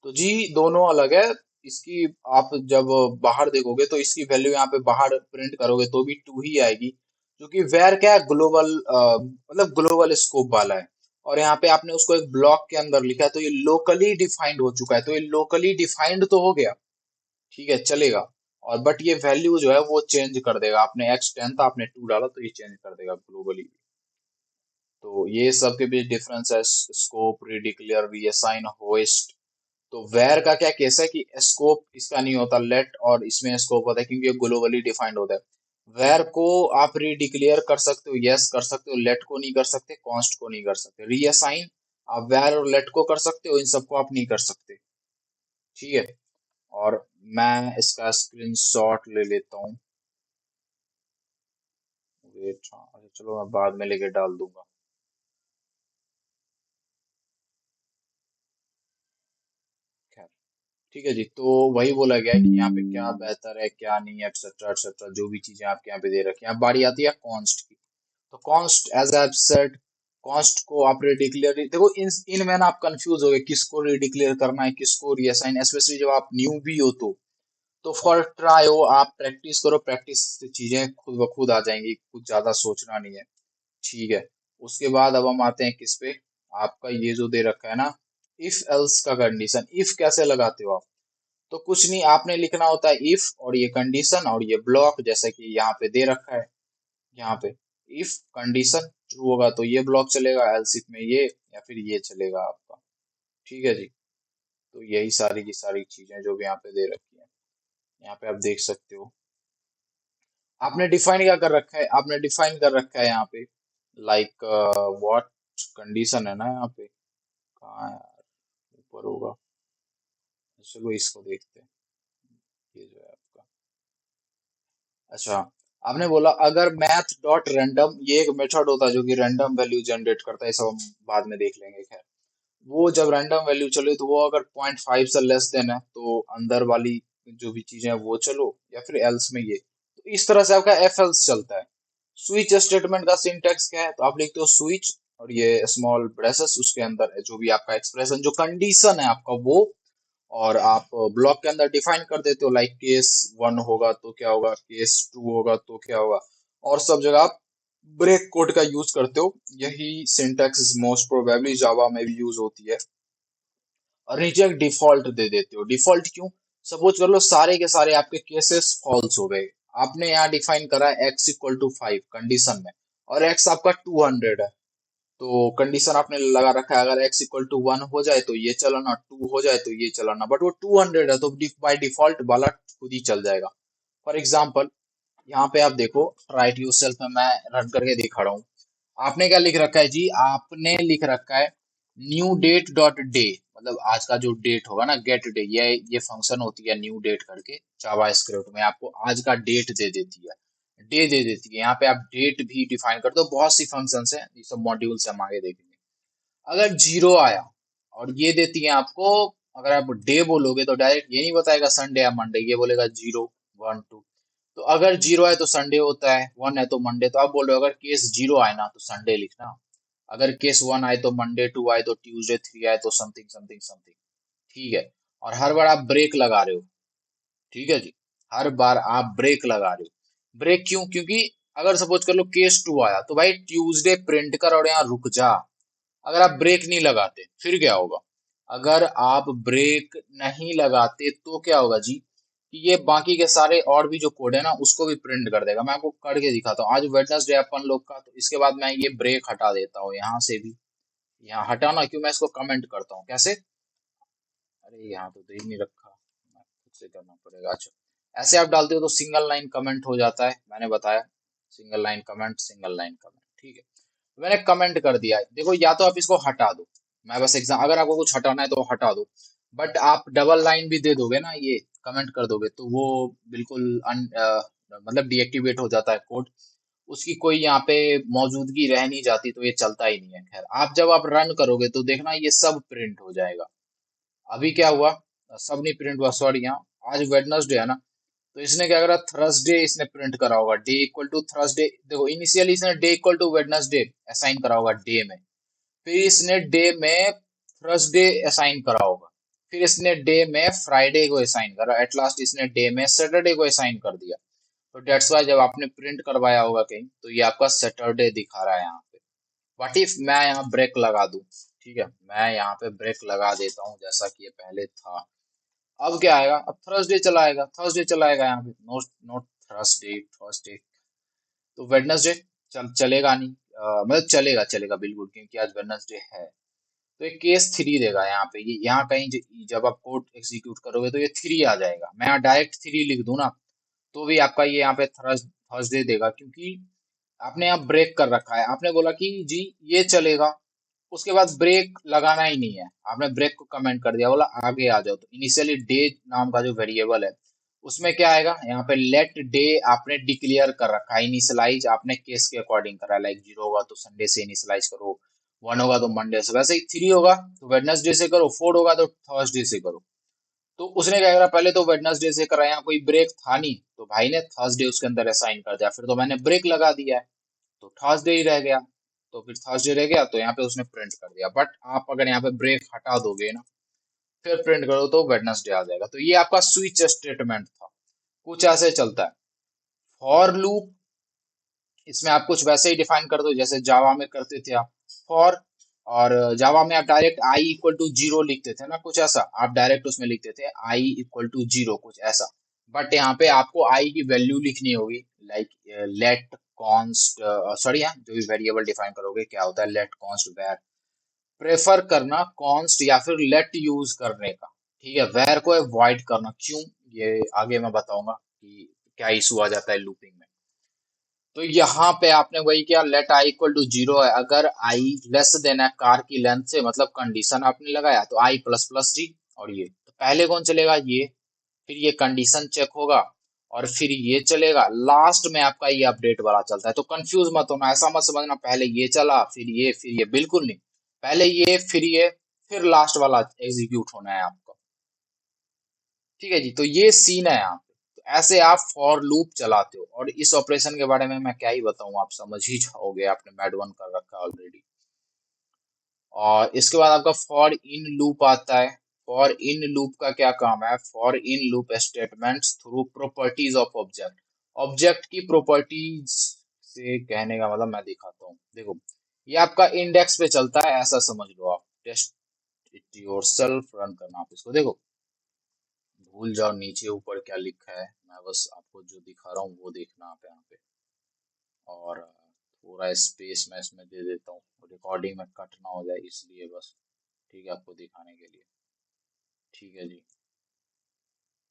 तो जी दोनों अलग है। इसकी आप जब बाहर देखोगे तो इसकी वैल्यू यहाँ पे बाहर प्रिंट करोगे तो भी टू ही आएगी, क्योंकि वेर क्या है, ग्लोबल मतलब ग्लोबल स्कोप वाला है। और यहाँ पे आपने उसको एक ब्लॉक के अंदर लिखा है, तो ये लोकली डिफाइंड हो चुका है, तो ये लोकली डिफाइंड तो हो गया, ठीक है, चलेगा। और बट ये वैल्यू जो है वो चेंज कर देगा, आपने एक्स 10 था आपने 2 डाला तो ये चेंज कर देगा ग्लोबली। तो ये सब के बीच डिफरेंस है, स्कोप, रिडिक्लेयर, रीअसाइन, होस्ट। तो वेर का क्या केस है कि स्कोप इसका नहीं होता लेट, और इसमें स्कोप होता है क्योंकि ये ग्लोबली डिफाइंड होता है। वेर को आप रीडिक्लेयर कर सकते हो, यस कर सकते हो, लेट को नहीं कर सकते, कॉन्स्ट को नहीं कर सकते। रीअसाइन आप वेर और लेट को कर सकते हो, इन सबको आप नहीं कर सकते, ठीक है। और मैं इसका स्क्रीनशॉट ले लेता हूँ, वेट, हाँ अच्छा, चलो मैं बाद में लेके डाल दूंगा। खैर, ठीक है जी, तो वही बोला गया है कि यहाँ पे क्या बेहतर है क्या नहीं है, एक्सेट्रा एक्सेट्रा, जो भी चीजें आपके यहाँ पे दे रखी हैं। अब बारी आती है कॉन्स्ट की। तो const as I said, const को आप रिडिक्लेयर, देखो इनमें ना आप कंफ्यूज हो गए किसको रिडिक्लेयर करना है किसको रीअसाइन, स्पेशली जब आप न्यू भी हो तो फॉर ट्राई हो, आप प्रैक्टिस करो, प्रैक्टिस से चीजें खुद ब खुद आ जाएंगी, कुछ ज्यादा सोचना नहीं है, ठीक है। उसके बाद अब हम आते हैं किस पे, आपका ये जो दे रखा है ना, इफ एल्स का कंडीशन। इफ कैसे लगाते हो आप, तो कुछ नहीं, आपने लिखना होता है इफ और ये कंडीशन और ये ब्लॉक, जैसे कि यहाँ पे दे रखा है। यहाँ पे इफ कंडीशन ट्रू होगा तो ये ब्लॉक चलेगा, एल्स इफ में ये, या फिर ये चलेगा आपका, ठीक है जी। तो यही सारी की सारी चीजें जो भी यहाँ पे दे रखी है, यहाँ पे आप देख सकते हो। आपने डिफाइन क्या कर रखा है, आपने डिफाइन कर रखा है यहाँ पे लाइक व्हाट कंडीशन है ना यहाँ पे, कहाँ है यार, ऊपर होगा, चलो इसको देखते हैं। ये जो है आपका, अच्छा, आपने बोला अगर मैथ डॉट रैंडम, ये एक मेथड होता है जो कि रैंडम वैल्यू जनरेट करता है, सब हम बाद में देख लेंगे। खैर, वो जब रैंडम वैल्यू चले तो वो अगर 0.5 से लेस देन है तो अंदर वाली जो भी चीजें हैं वो चलो, या फिर एल्स में ये, तो इस तरह से आपका एफ एल्स चलता है। स्विच स्टेटमेंट का सिंटेक्स क्या है, तो आप लिखते हो स्विच और ये स्मॉल ब्रेसेस, उसके अंदर जो भी आपका एक्सप्रेशन जो कंडीशन है आपका वो, और आप ब्लॉक के अंदर डिफाइन कर देते हो लाइक केस 1 होगा तो क्या होगा, केस 2 होगा तो क्या होगा, और सब जगह आप ब्रेक कोड का यूज करते हो। यही सिंटैक्स मोस्ट प्रोबेबली जावा में भी यूज होती है। और नीचे एक डिफॉल्ट दे देते हो, डिफॉल्ट क्यों, सपोज कर लो सारे के सारे आपके केसेस फॉल्स हो गए, आपने यहाँ डिफाइन करा है x इक्वल टू 5 कंडीशन में, और x आपका 200 है, तो कंडीशन आपने लगा रखा है अगर x इक्वल टू 1 हो जाए तो ये चलाना, 2 हो जाए तो ये चलाना, बट वो 200 है तो बाय डिफॉल्ट वाला खुद ही चल जाएगा। फॉर एग्जाम्पल यहाँ पे आप देखो, राइट यूज सेल्फ में मैं रन करके दिखा रहा हूँ। आपने क्या लिख रखा है जी? आपने लिख रखा है न्यू डेट डॉट डे, मतलब आज का जो डेट होगा ना, गेट डे, ये फंक्शन होती है न्यू डेट करके जावा स्क्रिप्ट में, आपको आज का डेट दे देती है, डे दे देती है। यहाँ पे आप डेट भी डिफाइन करते हो, बहुत सी फंक्शंस हैं, ये सब मॉड्यूल से हम आगे देखेंगे। अगर जीरो आया और ये देती है आपको, अगर आप डे बोलोगे तो डायरेक्ट ये नहीं बताएगा संडे या मंडे, ये बोलेगा 0 1 2। तो अगर जीरो है तो संडे होता है, वन है तो मंडे। तो आप बोल रहे हो अगर केस जीरो आए ना तो संडे लिखना, अगर केस वन आए तो मंडे, टू आए तो ट्यूसडे, थ्री आए तो समथिंग समथिंग समथिंग। ठीक है। और हर बार आप ब्रेक लगा रहे हो, ठीक है जी, हर बार आप ब्रेक लगा रहे हो। ब्रेक क्यों? क्योंकि अगर सपोज कर लो केस टू आया तो भाई ट्यूसडे प्रिंट कर और यहाँ रुक जा। अगर आप ब्रेक नहीं लगाते फिर क्या होगा? अगर आप ब्रेक नहीं लगाते तो क्या होगा जी, कि ये बाकी के सारे और भी जो कोड है ना उसको भी प्रिंट कर देगा। मैं आपको करके दिखाता हूँ, आज वेडनेसडे अपन लोग का, तो इसके बाद मैं ये ब्रेक हटा देता हूँ यहाँ से भी। यहाँ हटाना क्यों? मैं इसको कमेंट करता हूँ कैसे? अरे यहाँ तो दे ही नहीं रखा, मैं खुद से करना पड़ेगा। अच्छा, ऐसे आप डालते हो तो सिंगल लाइन कमेंट हो जाता है, मैंने बताया, single line comment, single line comment. ठीक है, मैंने कमेंट कर दिया है। देखो, या तो आप इसको हटा दो, मैं बस एग्जाम, अगर आपको कुछ हटाना है तो हटा दो, बट आप डबल लाइन भी दे दोगे ना, ये कमेंट कर दोगे तो वो बिल्कुल मतलब डीएक्टिवेट हो जाता है कोड, उसकी कोई यहाँ पे मौजूदगी रह नहीं जाती, तो ये चलता ही नहीं है। खैर, आप जब आप रन करोगे तो देखना ये सब प्रिंट हो जाएगा। अभी क्या हुआ? सब नहीं प्रिंट हुआ, सॉरी, यहाँ आज वेडनेसडे है ना, तो इसने क्या करा, थर्सडे इसने प्रिंट करा होगा, डे इक्वल टू थर्सडे। देखो, इनिशियली इसने day equal to Wednesday assign करा होगा डे में, फिर इसने डे में थर्सडे असाइन करा होगा, फिर इसने डे में फ्राइडे को असाइन करा, एट लास्ट इसने डे में सैटरडे को असाइन कर दिया। तो डेट्स वाई जब आपने प्रिंट करवाया होगा कहीं तो ये आपका सैटरडे दिखा रहा है यहाँ पे। व्हाट इफ मैं यहाँ ब्रेक लगा दूं? ठीक है, मैं यहाँ पे ब्रेक लगा देता हूँ जैसा कि ये पहले था। अब क्या आएगा? अब थर्सडे चला आएगा, थर्सडे चला आएगा यहाँ पे, नोट नोट थर्सडे, थर्सडे। तो वेडनेसडे चलेगा नहीं, मतलब चलेगा, चलेगा बिल्कुल, क्योंकि आज वेडनेसडे है। तो ये केस थ्री देगा यहाँ पे, ये यहाँ कहीं जब आप कोड एग्जीक्यूट करोगे तो ये थ्री आ जाएगा। मैं यहाँ डायरेक्ट थ्री लिख दूं ना तो भी आपका ये यहाँ पे थर्सडे देगा, क्योंकि आपने यहाँ ब्रेक कर रखा है। आपने बोला कि जी ये चलेगा, उसके बाद ब्रेक लगाना ही नहीं है, आपने ब्रेक को कमेंट कर दिया, बोला आगे आ जाओ। तो इनिशियली डे नाम का जो वेरिएबल है उसमें क्या आएगा, यहाँ पे लेट डे आपने डिक्लेयर कर रखा है, इनिशियलाइज आपने केस के अकॉर्डिंग करा है, लाइक जीरो होगा तो संडे से इनिशियलाइज करो, वन होगा तो मंडे से, वैसे ही थ्री होगा तो वेडनेसडे से करो, फोर होगा तो थर्सडे से करो। तो उसने क्या करा, पहले तो वेडनेसडे से करा, यहाँ कोई ब्रेक था नहीं तो भाई ने थर्सडे उसके अंदर असाइन कर दिया, फिर तो मैंने ब्रेक लगा दिया है तो थर्सडे ही रह गया। तो फिर थर्सडे रह गया तो यहाँ पे उसने प्रिंट कर दिया। बट आप अगर यहाँ पे ब्रेक हटा दोगे ना फिर प्रिंट करो तो वेडनेसडे आ जाएगा। तो ये आपका स्विच स्टेटमेंट था, कुछ ऐसे चलता है। फॉर लूप, इसमें आप कुछ वैसे ही डिफाइन कर दो जैसे जावा में करते थे आप। फॉर, और जावा में आप direct i equal to zero लिखते थे ना, कुछ ऐसा आप डायरेक्ट उसमें लिखते थे आई इक्वल टू जीरो, कुछ ऐसा। बट यहाँ पे आपको आई की वैल्यू लिखनी होगी, लाइक लेट कॉन्स्ट, सॉरी, जो भी वेरिएबल डिफाइन करोगे क्या होता है, लेट कॉन्स्ट वेर, प्रेफर करना कॉन्स्ट या फिर लेट यूज करने का। ठीक है, वेर को अवॉइड करना, क्यों ये आगे मैं बताऊंगा कि क्या इशू आ जाता है लूपिंग में। तो यहाँ पे आपने वही किया, let i equal to zero है, अगर आई लेस देन है कार की लेंथ से, मतलब कंडीशन आपने लगाया तो आई प्लस प्लस जी। और ये तो पहले कौन चलेगा, ये, फिर ये कंडीशन चेक होगा और फिर ये चलेगा, लास्ट में आपका ये अपडेट वाला चलता है। तो कंफ्यूज मत होना, ऐसा मत समझना पहले ये चला फिर ये फिर ये, बिल्कुल नहीं, पहले ये फिर ये फिर लास्ट वाला एग्जीक्यूट होना है आपका। ठीक है जी, तो ये सीन है यहाँ पे। तो ऐसे आप फॉर लूप चलाते हो, और इस ऑपरेशन के बारे में मैं क्या ही बताऊं, आप समझ ही जाओगे, आपने मैड वन कर रखा है ऑलरेडी। और इसके बाद आपका फॉर इन लूप आता है। फॉर इन लूप का क्या काम है? For in loop statements through properties of object, object की प्रॉपर्टीज से कहने का मतलब मैं दिखाता हूँ, देखो, ये आपका इंडेक्स पे चलता है, ऐसा समझ लो आप। टेस्ट इट योरसेल्फ रन करना आप इसको, देखो, भूल जाओ नीचे ऊपर क्या लिखा है, मैं बस आपको जो दिखा रहा हूँ वो देखना आप यहाँ पे। और थोड़ा स्पेस मैं इसमें दे देता हूँ, रिकॉर्डिंग में कट ना हो जाए इसलिए बस, ठीक है, आपको दिखाने के लिए। ठीक है जी,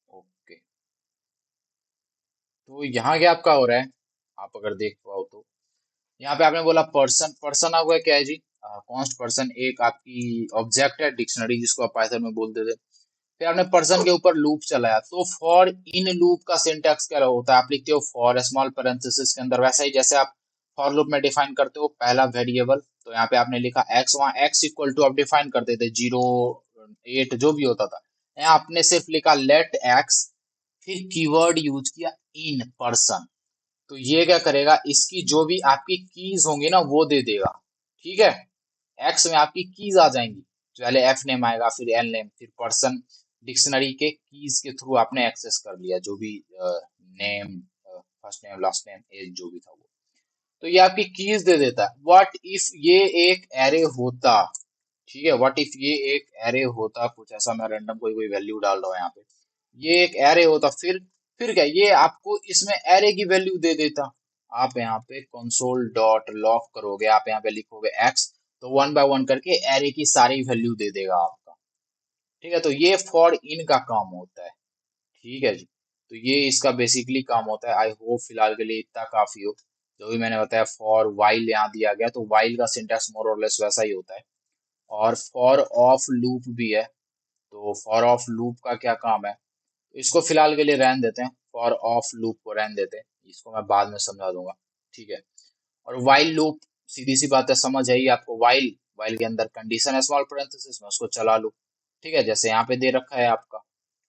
ओके। तो यहाँ क्या आपका हो रहा है, आप अगर देख पाओ तो यहाँ पे आपने बोला पर्सन, पर्सन आपका क्या है जी, कॉन्स्ट पर्सन एक आपकी ऑब्जेक्ट है, डिक्शनरी जिसको आप पाइथन में बोलते थे। फिर आपने पर्सन के ऊपर लूप चलाया, तो फॉर इन लूप का सिंटैक्स क्या होता है, आप लिखते हो फॉर स्मॉल पैरेंथेसिस के अंदर, वैसा ही जैसे आप फॉर लूप में डिफाइन करते हो पहला वेरिएबल, तो यहाँ पे आपने लिखा एक्स, वहां एक्स इक्वल टू आप डिफाइन करते थे 0 8 जो भी होता था, यहाँ आपने सिर्फ लिखा लेट एक्स, फिर कीवर्ड यूज किया इन पर्सन। तो ये क्या करेगा, इसकी जो भी आपकी कीज होंगी ना वो दे देगा, ठीक है। एक्स में आपकी कीज आ जाएंगी, पहले एफ नेम आएगा, फिर एल नेम, फिर पर्सन, डिक्शनरी के कीज के थ्रू आपने एक्सेस कर लिया जो भी name, first name last name as जो भी था वो, तो ये आपकी कीज दे देता है। व्हाट इफ ये एक एरे होता, ठीक है, व्हाट इफ ये एक एरे होता, कुछ ऐसा, मैं रैंडम कोई कोई वैल्यू डाल रहा हूँ यहाँ पे, ये एक एरे होता, फिर क्या, ये आपको इसमें एरे की वैल्यू दे देता। आप यहाँ पे कंसोल डॉट लॉग करोगे, आप यहाँ पे लिखोगे एक्स, तो 1 बाय 1 करके एरे की सारी वैल्यू दे देगा आपका, ठीक है। तो ये फॉर इन का काम होता है, ठीक है जी। तो ये इसका बेसिकली काम होता है। आई होप फिलहाल के लिए इतना काफी हो, जो भी मैंने बताया। फॉर वाइल यहाँ दिया गया, तो वाइल का सिंटैक्स मोर और लेस वैसा ही होता है। और फॉर ऑफ लूप भी है, तो फॉर ऑफ लूप का क्या काम है, तो इसको फिलहाल के लिए रहने देते हैं, फॉर ऑफ लूप को रहने देते हैं, इसको मैं बाद में समझा दूंगा, ठीक है। और वाइल लूप, सीधी सी बात है, समझ है ही आपको। वाइल, वाइल के अंदर कंडीशन है स्मॉल पैरेंथेसिस में, उसको चला लो, ठीक है। जैसे यहाँ पे दे रखा है आपका,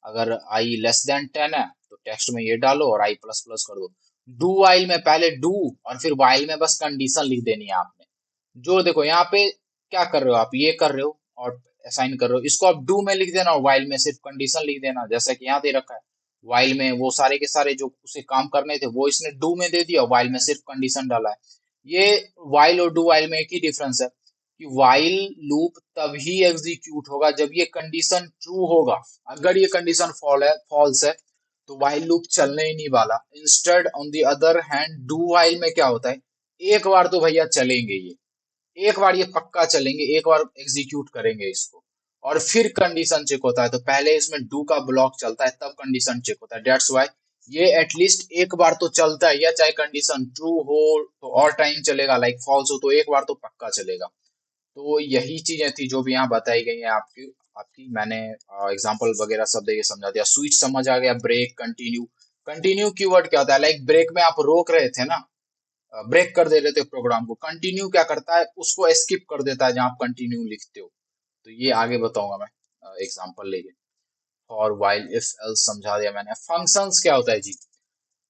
अगर आई लेस देन 10 है तो टेक्स्ट में ये डालो और आई प्लस प्लस कर दो। डू वाइल में पहले डू, और फिर वाइल में बस कंडीशन लिख देनी है आपने। जो देखो यहाँ पे क्या कर रहे हो, आप ये कर रहे हो और असाइन कर रहे हो, इसको आप डू में लिख देना और वाइल में सिर्फ कंडीशन लिख देना, जैसा कि यहाँ दे रखा है। वाइल में वो सारे के सारे जो उसे काम करने थे वो इसने डू में दे दिया, वाइल में सिर्फ कंडीशन डाला है। ये वाइल और डू वाइल में एक ही डिफरेंस है कि वाइल लूप तभी एग्जीक्यूट होगा जब ये कंडीशन ट्रू होगा। अगर ये कंडीशन फॉल्स है तो वाइल लूप चलने ही नहीं वाला। Instead on the other hand do while में क्या होता है, एक बार तो भैया चलेंगे ये, एक बार ये पक्का चलेंगे, एक बार एग्जीक्यूट करेंगे इसको, और फिर कंडीशन चेक होता है। तो पहले इसमें डू का ब्लॉक चलता है, तब कंडीशन चेक होता है। डेट्स वाई ये एटलीस्ट एक बार तो चलता है, या चाहे कंडीशन ट्रू हो तो और टाइम चलेगा, लाइक फॉल्स हो तो एक बार तो पक्का चलेगा। तो यही चीजें थी जो भी यहाँ बताई गई हैं आपकी आपकी मैंने एग्जांपल वगैरह सब देके समझा दिया। स्विच समझ आ गया, ब्रेक, कंटिन्यू। कंटिन्यू कीवर्ड क्या होता है, लाइक ब्रेक में आप रोक रहे थे ना, ब्रेक कर दे रहे थे प्रोग्राम को, कंटिन्यू क्या करता है, उसको स्किप कर देता है जहां आप कंटिन्यू लिखते हो। तो ये आगे बताऊंगा मैं एग्जांपल लेके। फॉर वाइल इफ एल्स समझा दिया मैंने। फंक्शंस क्या होता है जी,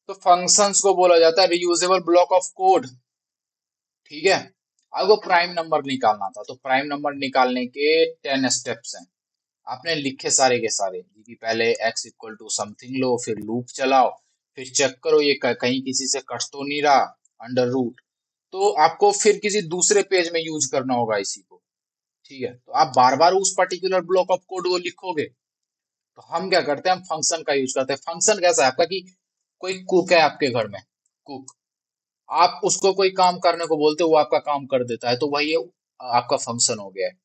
तो फंक्शंस को बोला जाता है रियूजेबल ब्लॉक ऑफ कोड, ठीक है। आपको प्राइम नंबर निकालना था, तो प्राइम नंबर निकालने के 10 स्टेप्स हैं। आपने लिखे सारे के सारे कि पहले x इक्वल टू समथिंग लो, फिर लूप चलाओ, फिर चेक करो ये कहीं किसी से कट तो नहीं रहा, अंडर रूट। तो आपको फिर किसी दूसरे पेज में यूज करना होगा इसी को, ठीक है। तो आप बार बार उस पर्टिकुलर ब्लॉक ऑफ कोड को लिखोगे, तो हम क्या करते हैं, हम फंक्शन का यूज करते हैं। फंक्शन कैसा है आपका कि कोई कुक है आपके घर में, कुक, आप उसको कोई काम करने को बोलते हो, वो आपका काम कर देता है, तो वही आपका फंक्शन हो गया है।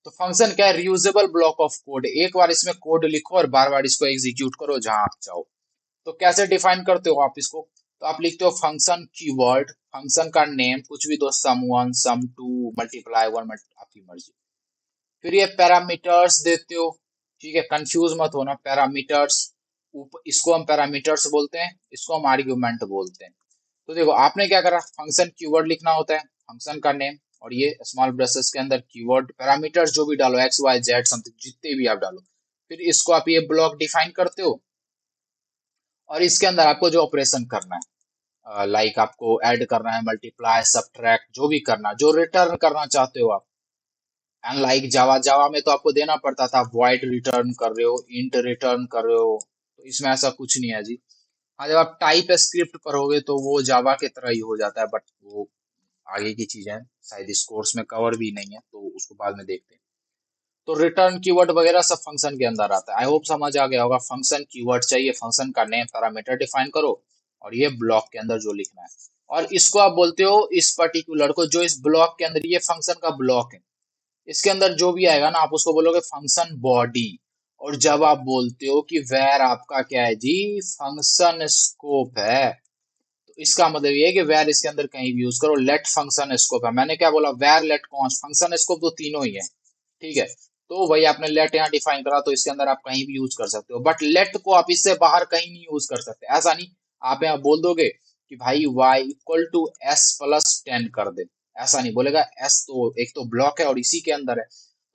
तो फंक्शन क्या है, रियूजेबल ब्लॉक ऑफ कोड, एक बार इसमें कोड लिखो और बार बार इसको एग्जीक्यूट करो जहां आप चाहो। तो कैसे डिफाइन करते हो आप इसको, तो आप लिखते हो फंक्शन कीवर्ड, फंक्शन का नेम कुछ भी दो, सम 1 सम 2 मल्टीप्लाई 1, आपकी मर्जी। फिर ये पैरामीटर्स देते हो, ठीक है, कंफ्यूज मत होना, पैरामीटर्स, इसको हम पैरामीटर्स बोलते हैं, इसको हम आर्ग्यूमेंट बोलते हैं। तो देखो आपने क्या करा, फंक्शन कीवर्ड लिखना होता है, फंक्शन का नेम, और ये स्मॉल ब्रेसेस के अंदर कीवर्ड, पैरामीटर्स जो भी डालो, एक्स वाई जेड समथिंग जितने भी आप डालो, फिर इसको आप ये ब्लॉक डिफाइन करते हो, और इसके अंदर आपको जो ऑपरेशन करना है, लाइक आपको ऐड करना है, मल्टीप्लाई, सब्ट्रैक्ट, जो भी करना, जो रिटर्न करना चाहते हो आप। एंड लाइक जावा, जावा में तो आपको देना पड़ता था, वॉइड रिटर्न कर रहे हो, इंट रिटर्न कर रहे हो, तो इसमें ऐसा कुछ नहीं है जी। हाँ, जब आप टाइप स्क्रिप्ट करोगे तो वो जावा के तरह ही हो जाता है, बट वो आगे की चीजें हैं, शायद इस कोर्स में कवर भी नहीं है, तो उसको बाद में देखते हैं। तो रिटर्न कीवर्ड वगैरह सब फंक्शन के अंदर आता है। आई होप समझ आ गया होगा। फंक्शन कीवर्ड चाहिए, फंक्शन का नेम, पैरामीटर डिफाइन करो, और ये ब्लॉक के अंदर जो लिखना है, और इसको आप बोलते हो, इस पर्टिकुलर को, जो इस ब्लॉक के अंदर, ये फंक्शन का ब्लॉक है, इसके अंदर जो भी आएगा ना, आप उसको बोलोगे फंक्शन बॉडी। और जब आप बोलते हो कि वेर आपका क्या है जी, फंक्शन स्कोप है, तो इसका मतलब ये है कि वेर इसके अंदर कहीं भी यूज करो। लेट फंक्शन स्कोप है, मैंने क्या बोला, var let const, function scope तो तीनों ही है, ठीक है। तो वही आपने लेट यहाँ डिफाइन करा, तो इसके अंदर आप कहीं भी यूज कर सकते हो, बट लेट को आप इससे बाहर कहीं नहीं यूज कर सकते, ऐसा नहीं। आप यहाँ बोल दोगे कि भाई y equal to S plus 10 कर दे, ऐसा नहीं बोलेगा। एस तो एक तो ब्लॉक है और इसी के अंदर है,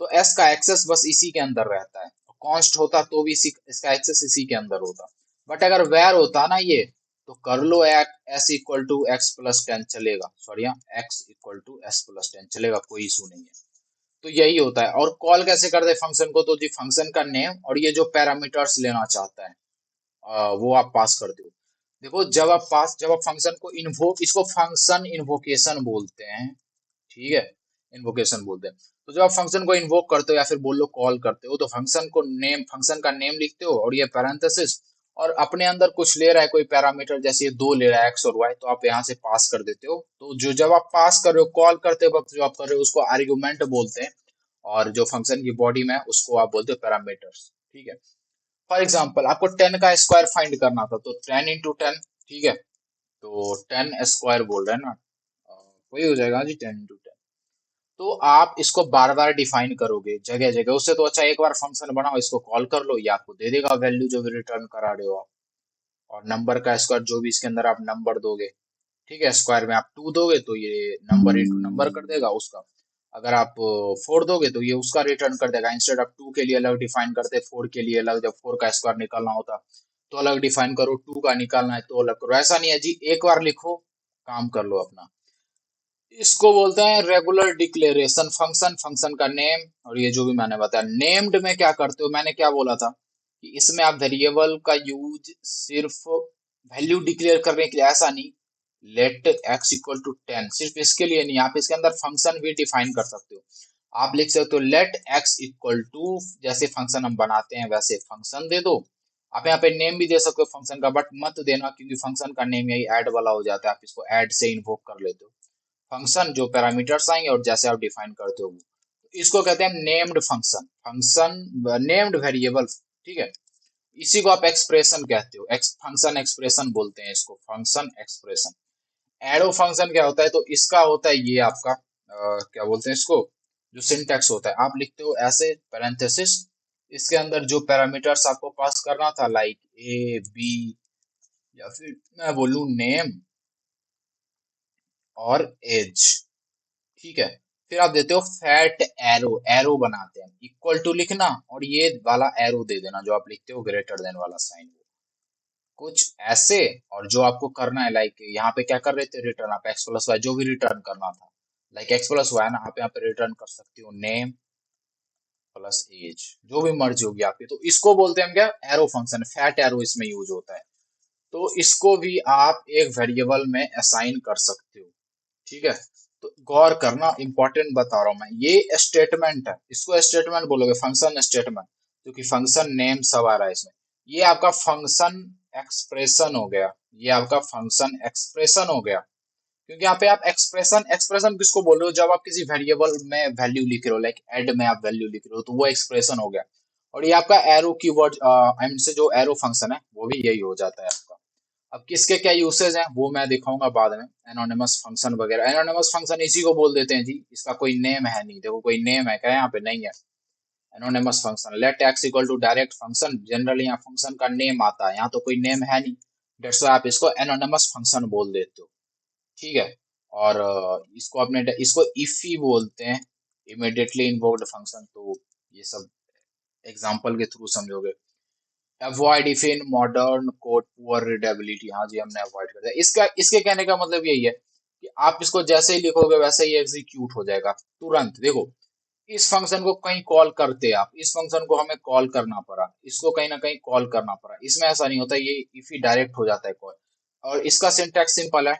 तो एस का एक्सेस बस इसी के अंदर रहता है। कॉन्स्ट होता तो भी इसी, इसका एक्सेस इसी के अंदर होता। बट अगर वेर होता ना ये, तो कर लो S equal to x plus 10 चलेगा, sorry X equal to S plus 10 चलेगा, कोई इशू नहीं है। तो यही होता है। और कॉल कैसे करते हैं फंक्शन को, तो जी फंक्शन का नेम और ये जो पैरामीटर्स लेना चाहता है वो आप पास करते हो। देखो जब आप फंक्शन को इन्वोक, इसको फंक्शन इन्वोकेशन बोलते हैं, ठीक है, इन्वोकेशन बोलते हैं। तो जब आप फंक्शन को इन्वोक करते हो या फिर बोल लो कॉल करते हो, तो फंक्शन का नेम लिखते हो और ये पैरेंथेसिस, और अपने अंदर कुछ ले रहा है कोई पैरामीटर, जैसे ये दो ले रहा है एक्स और वाई, तो आप यहाँ से पास कर देते हो। तो जो जब आप पास कर रहे हो कॉल करते वक्त जो आप कर रहे हो उसको आर्ग्यूमेंट बोलते हैं, और जो फंक्शन की बॉडी में है उसको आप बोलते हो पैरामीटर्स, ठीक है। फॉर एग्जाम्पल आपको 10 का स्क्वायर फाइंड करना था, तो 10 into 10, ठीक है, तो 10 स्क्वायर बोल रहे हैं ना, वही हो जाएगा जी 10 into 10। तो आप इसको बार बार डिफाइन करोगे जगह जगह, उससे तो अच्छा एक बार फंक्शन बनाओ, इसको कॉल कर लो, ये आपको दे देगा वैल्यू जो भी रिटर्न करा रहे हो आप। और नंबर का स्क्वायर जो भी इसके अंदर आप नंबर दोगे, ठीक है, स्क्वायर में आप 2 दोगे तो ये नंबर इंटू नंबर कर देगा उसका। अगर आप 4 दोगे तो ये उसका रिटर्न कर देगा। इंस्टेड ऑफ 2 के लिए अलग डिफाइन करते, 4 के लिए अलग, जब 4 का स्क्वायर निकालना होता तो अलग डिफाइन करो, 2 का निकालना है तो अलग करो। ऐसा नहीं है जी, एक बार लिखो काम कर लो अपना। इसको बोलते हैं रेगुलर डिक्लेरेशन फंक्शन, फंक्शन का नेम और ये जो भी मैंने बताया। नेम्ड में क्या करते हो, मैंने क्या बोला था कि इसमें आप वेरिएबल का यूज सिर्फ वैल्यू डिक्लेयर करने के लिए, ऐसा नहीं, लेट एक्स इक्वल टू 10 सिर्फ इसके लिए नहीं, आप इसके अंदर फंक्शन भी डिफाइन कर सकते हो। आप लिख सकते हो लेट एक्स इक्वल टू, जैसे फंक्शन हम बनाते हैं वैसे फंक्शन दे दो। आप यहाँ पे नेम भी दे सकते हो फंक्शन का, बट मत देना क्योंकि फंक्शन का नेम यही ऐड वाला हो जाता है, आप इसको ऐड से इन्वोक कर लेते हो। फंक्शन जो पैरामीटर्स आएंगे और जैसे आप डिफाइन करते हो वो, तो इसको कहते हैं named function, function named variable, ठीक है। इसी को आप एक्सप्रेशन कहते हो, फंक्शन एक्सप्रेशन बोलते हैं इसको, फंक्शन एक्सप्रेशन। एडो फंक्शन क्या होता है, तो इसका होता है ये आपका क्या बोलते हैं इसको, जो सिंटैक्स होता है, आप लिखते हो ऐसे पैरेंथेसिस, इसके अंदर जो पैरामीटर्स आपको पास करना था, लाइक ए बी, या फिर मैं बोलूं नेम और एज, ठीक है। फिर आप देते हो फैट एरो, एरो बनाते हैं, इक्वल टू लिखना और ये वाला एरो दे देना जो आप लिखते हो, ग्रेटर देन वाला साइन, कुछ ऐसे। और जो आपको करना है, लाइक यहाँ पे क्या कर रहे थे, रिटर्न आप एक्स प्लस वाई जो भी रिटर्न करना था, लाइक एक्स प्लस वाई ना, आप यहाँ पे रिटर्न कर सकते हो नेम प्लस एज, जो भी मर्जी होगी आपकी। तो इसको बोलते हैं हम क्या, एरो फंक्शन, फैट एरो इसमें यूज होता है। तो इसको भी आप एक वेरिएबल में असाइन कर सकते हो, ठीक है। तो गौर करना, इंपॉर्टेंट बता रहा हूं मैं, ये स्टेटमेंट है, इसको स्टेटमेंट बोलोगे, फंक्शन स्टेटमेंट, क्योंकि फंक्शन नेम सब आ रहा है इसमें। ये आपका फंक्शन एक्सप्रेशन हो गया, ये आपका फंक्शन एक्सप्रेशन हो गया, क्योंकि यहाँ पे आप एक्सप्रेशन, एक्सप्रेशन किसको बोल रहे हो, जब आप किसी वेरिएबल में वैल्यू लिख रहे हो, लाइक ऐड में आप वैल्यू लिख रहे हो, तो वो एक्सप्रेशन हो गया। और ये आपका एरो कीवर्ड आई से जो एरो फंक्शन है वो भी यही हो जाता है आपका। अब किसके क्या यूसेज हैं वो मैं दिखाऊंगा बाद में, एनोनिमस फंक्शन वगैरह। एनोनिमस फंक्शन इसी को बोल देते हैं जी, इसका कोई नेम है नहीं, देखो कोई नेम है क्या यहाँ पे, नहीं है। Anonymous function, let x equal to direct function, generally यहाँ फंक्शन का नेम आता है, यहाँ तो कोई नेम है नहीं, डेट्स व्हाई आप इसको एनोनिमस फंक्शन बोल देते हो, ठीक है। और इसको अपने इसको इफी बोलते हैं, इमीडिएटली इन्वोक्ड फंक्शन। तो ये सब एग्जांपल के थ्रू समझोगे। Avoid if in modern code poor readability, हाँ जी हमने अवॉइड कर दिया इसका। इसके कहने का मतलब यही है कि आप इसको जैसे ही लिखोगे वैसे ही एग्जीक्यूट हो जाएगा तुरंत। देखो इस फंक्शन को कहीं कॉल करते आप, इस फंक्शन को हमें कॉल करना पड़ा, इसको कहीं ना कहीं कॉल करना पड़ा, इसमें ऐसा नहीं होता, ये इफ ही डायरेक्ट हो जाता है कॉल। और इसका सिंटैक्स सिंपल है,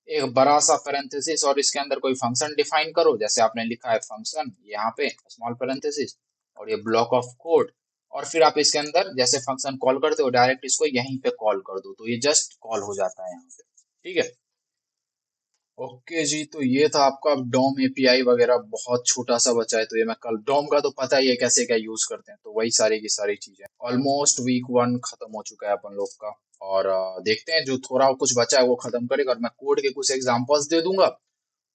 एक बड़ा सा पैरेंथेसिस और इसके अंदर कोई फंक्शन डिफाइन करो, जैसे आपने लिखा है फंक्शन यहाँ पे स्मॉल पैरेंथेसिस और ये ब्लॉक ऑफ कोड, और फिर आप इसके अंदर जैसे फंक्शन कॉल करते हो डायरेक्ट इसको यहीं पे कॉल कर दो, तो ये जस्ट कॉल हो जाता है यहाँ पे, ठीक है। ओके जी, तो ये था आपका डोम एपीआई वगैरह, बहुत छोटा सा बचा है, तो ये मैं कल डोम का तो पता ही है कैसे क्या यूज करते हैं, तो वही सारी की सारी चीजें। ऑलमोस्ट वीक 1 खत्म हो चुका है अपन लोग का। और देखते हैं जो थोड़ा कुछ बचा है वो खत्म करेगा, और मैं कोड के कुछ एग्जांपल्स दे दूंगा,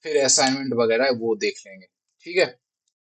फिर असाइनमेंट वगैरह है वो देख लेंगे। ठीक है।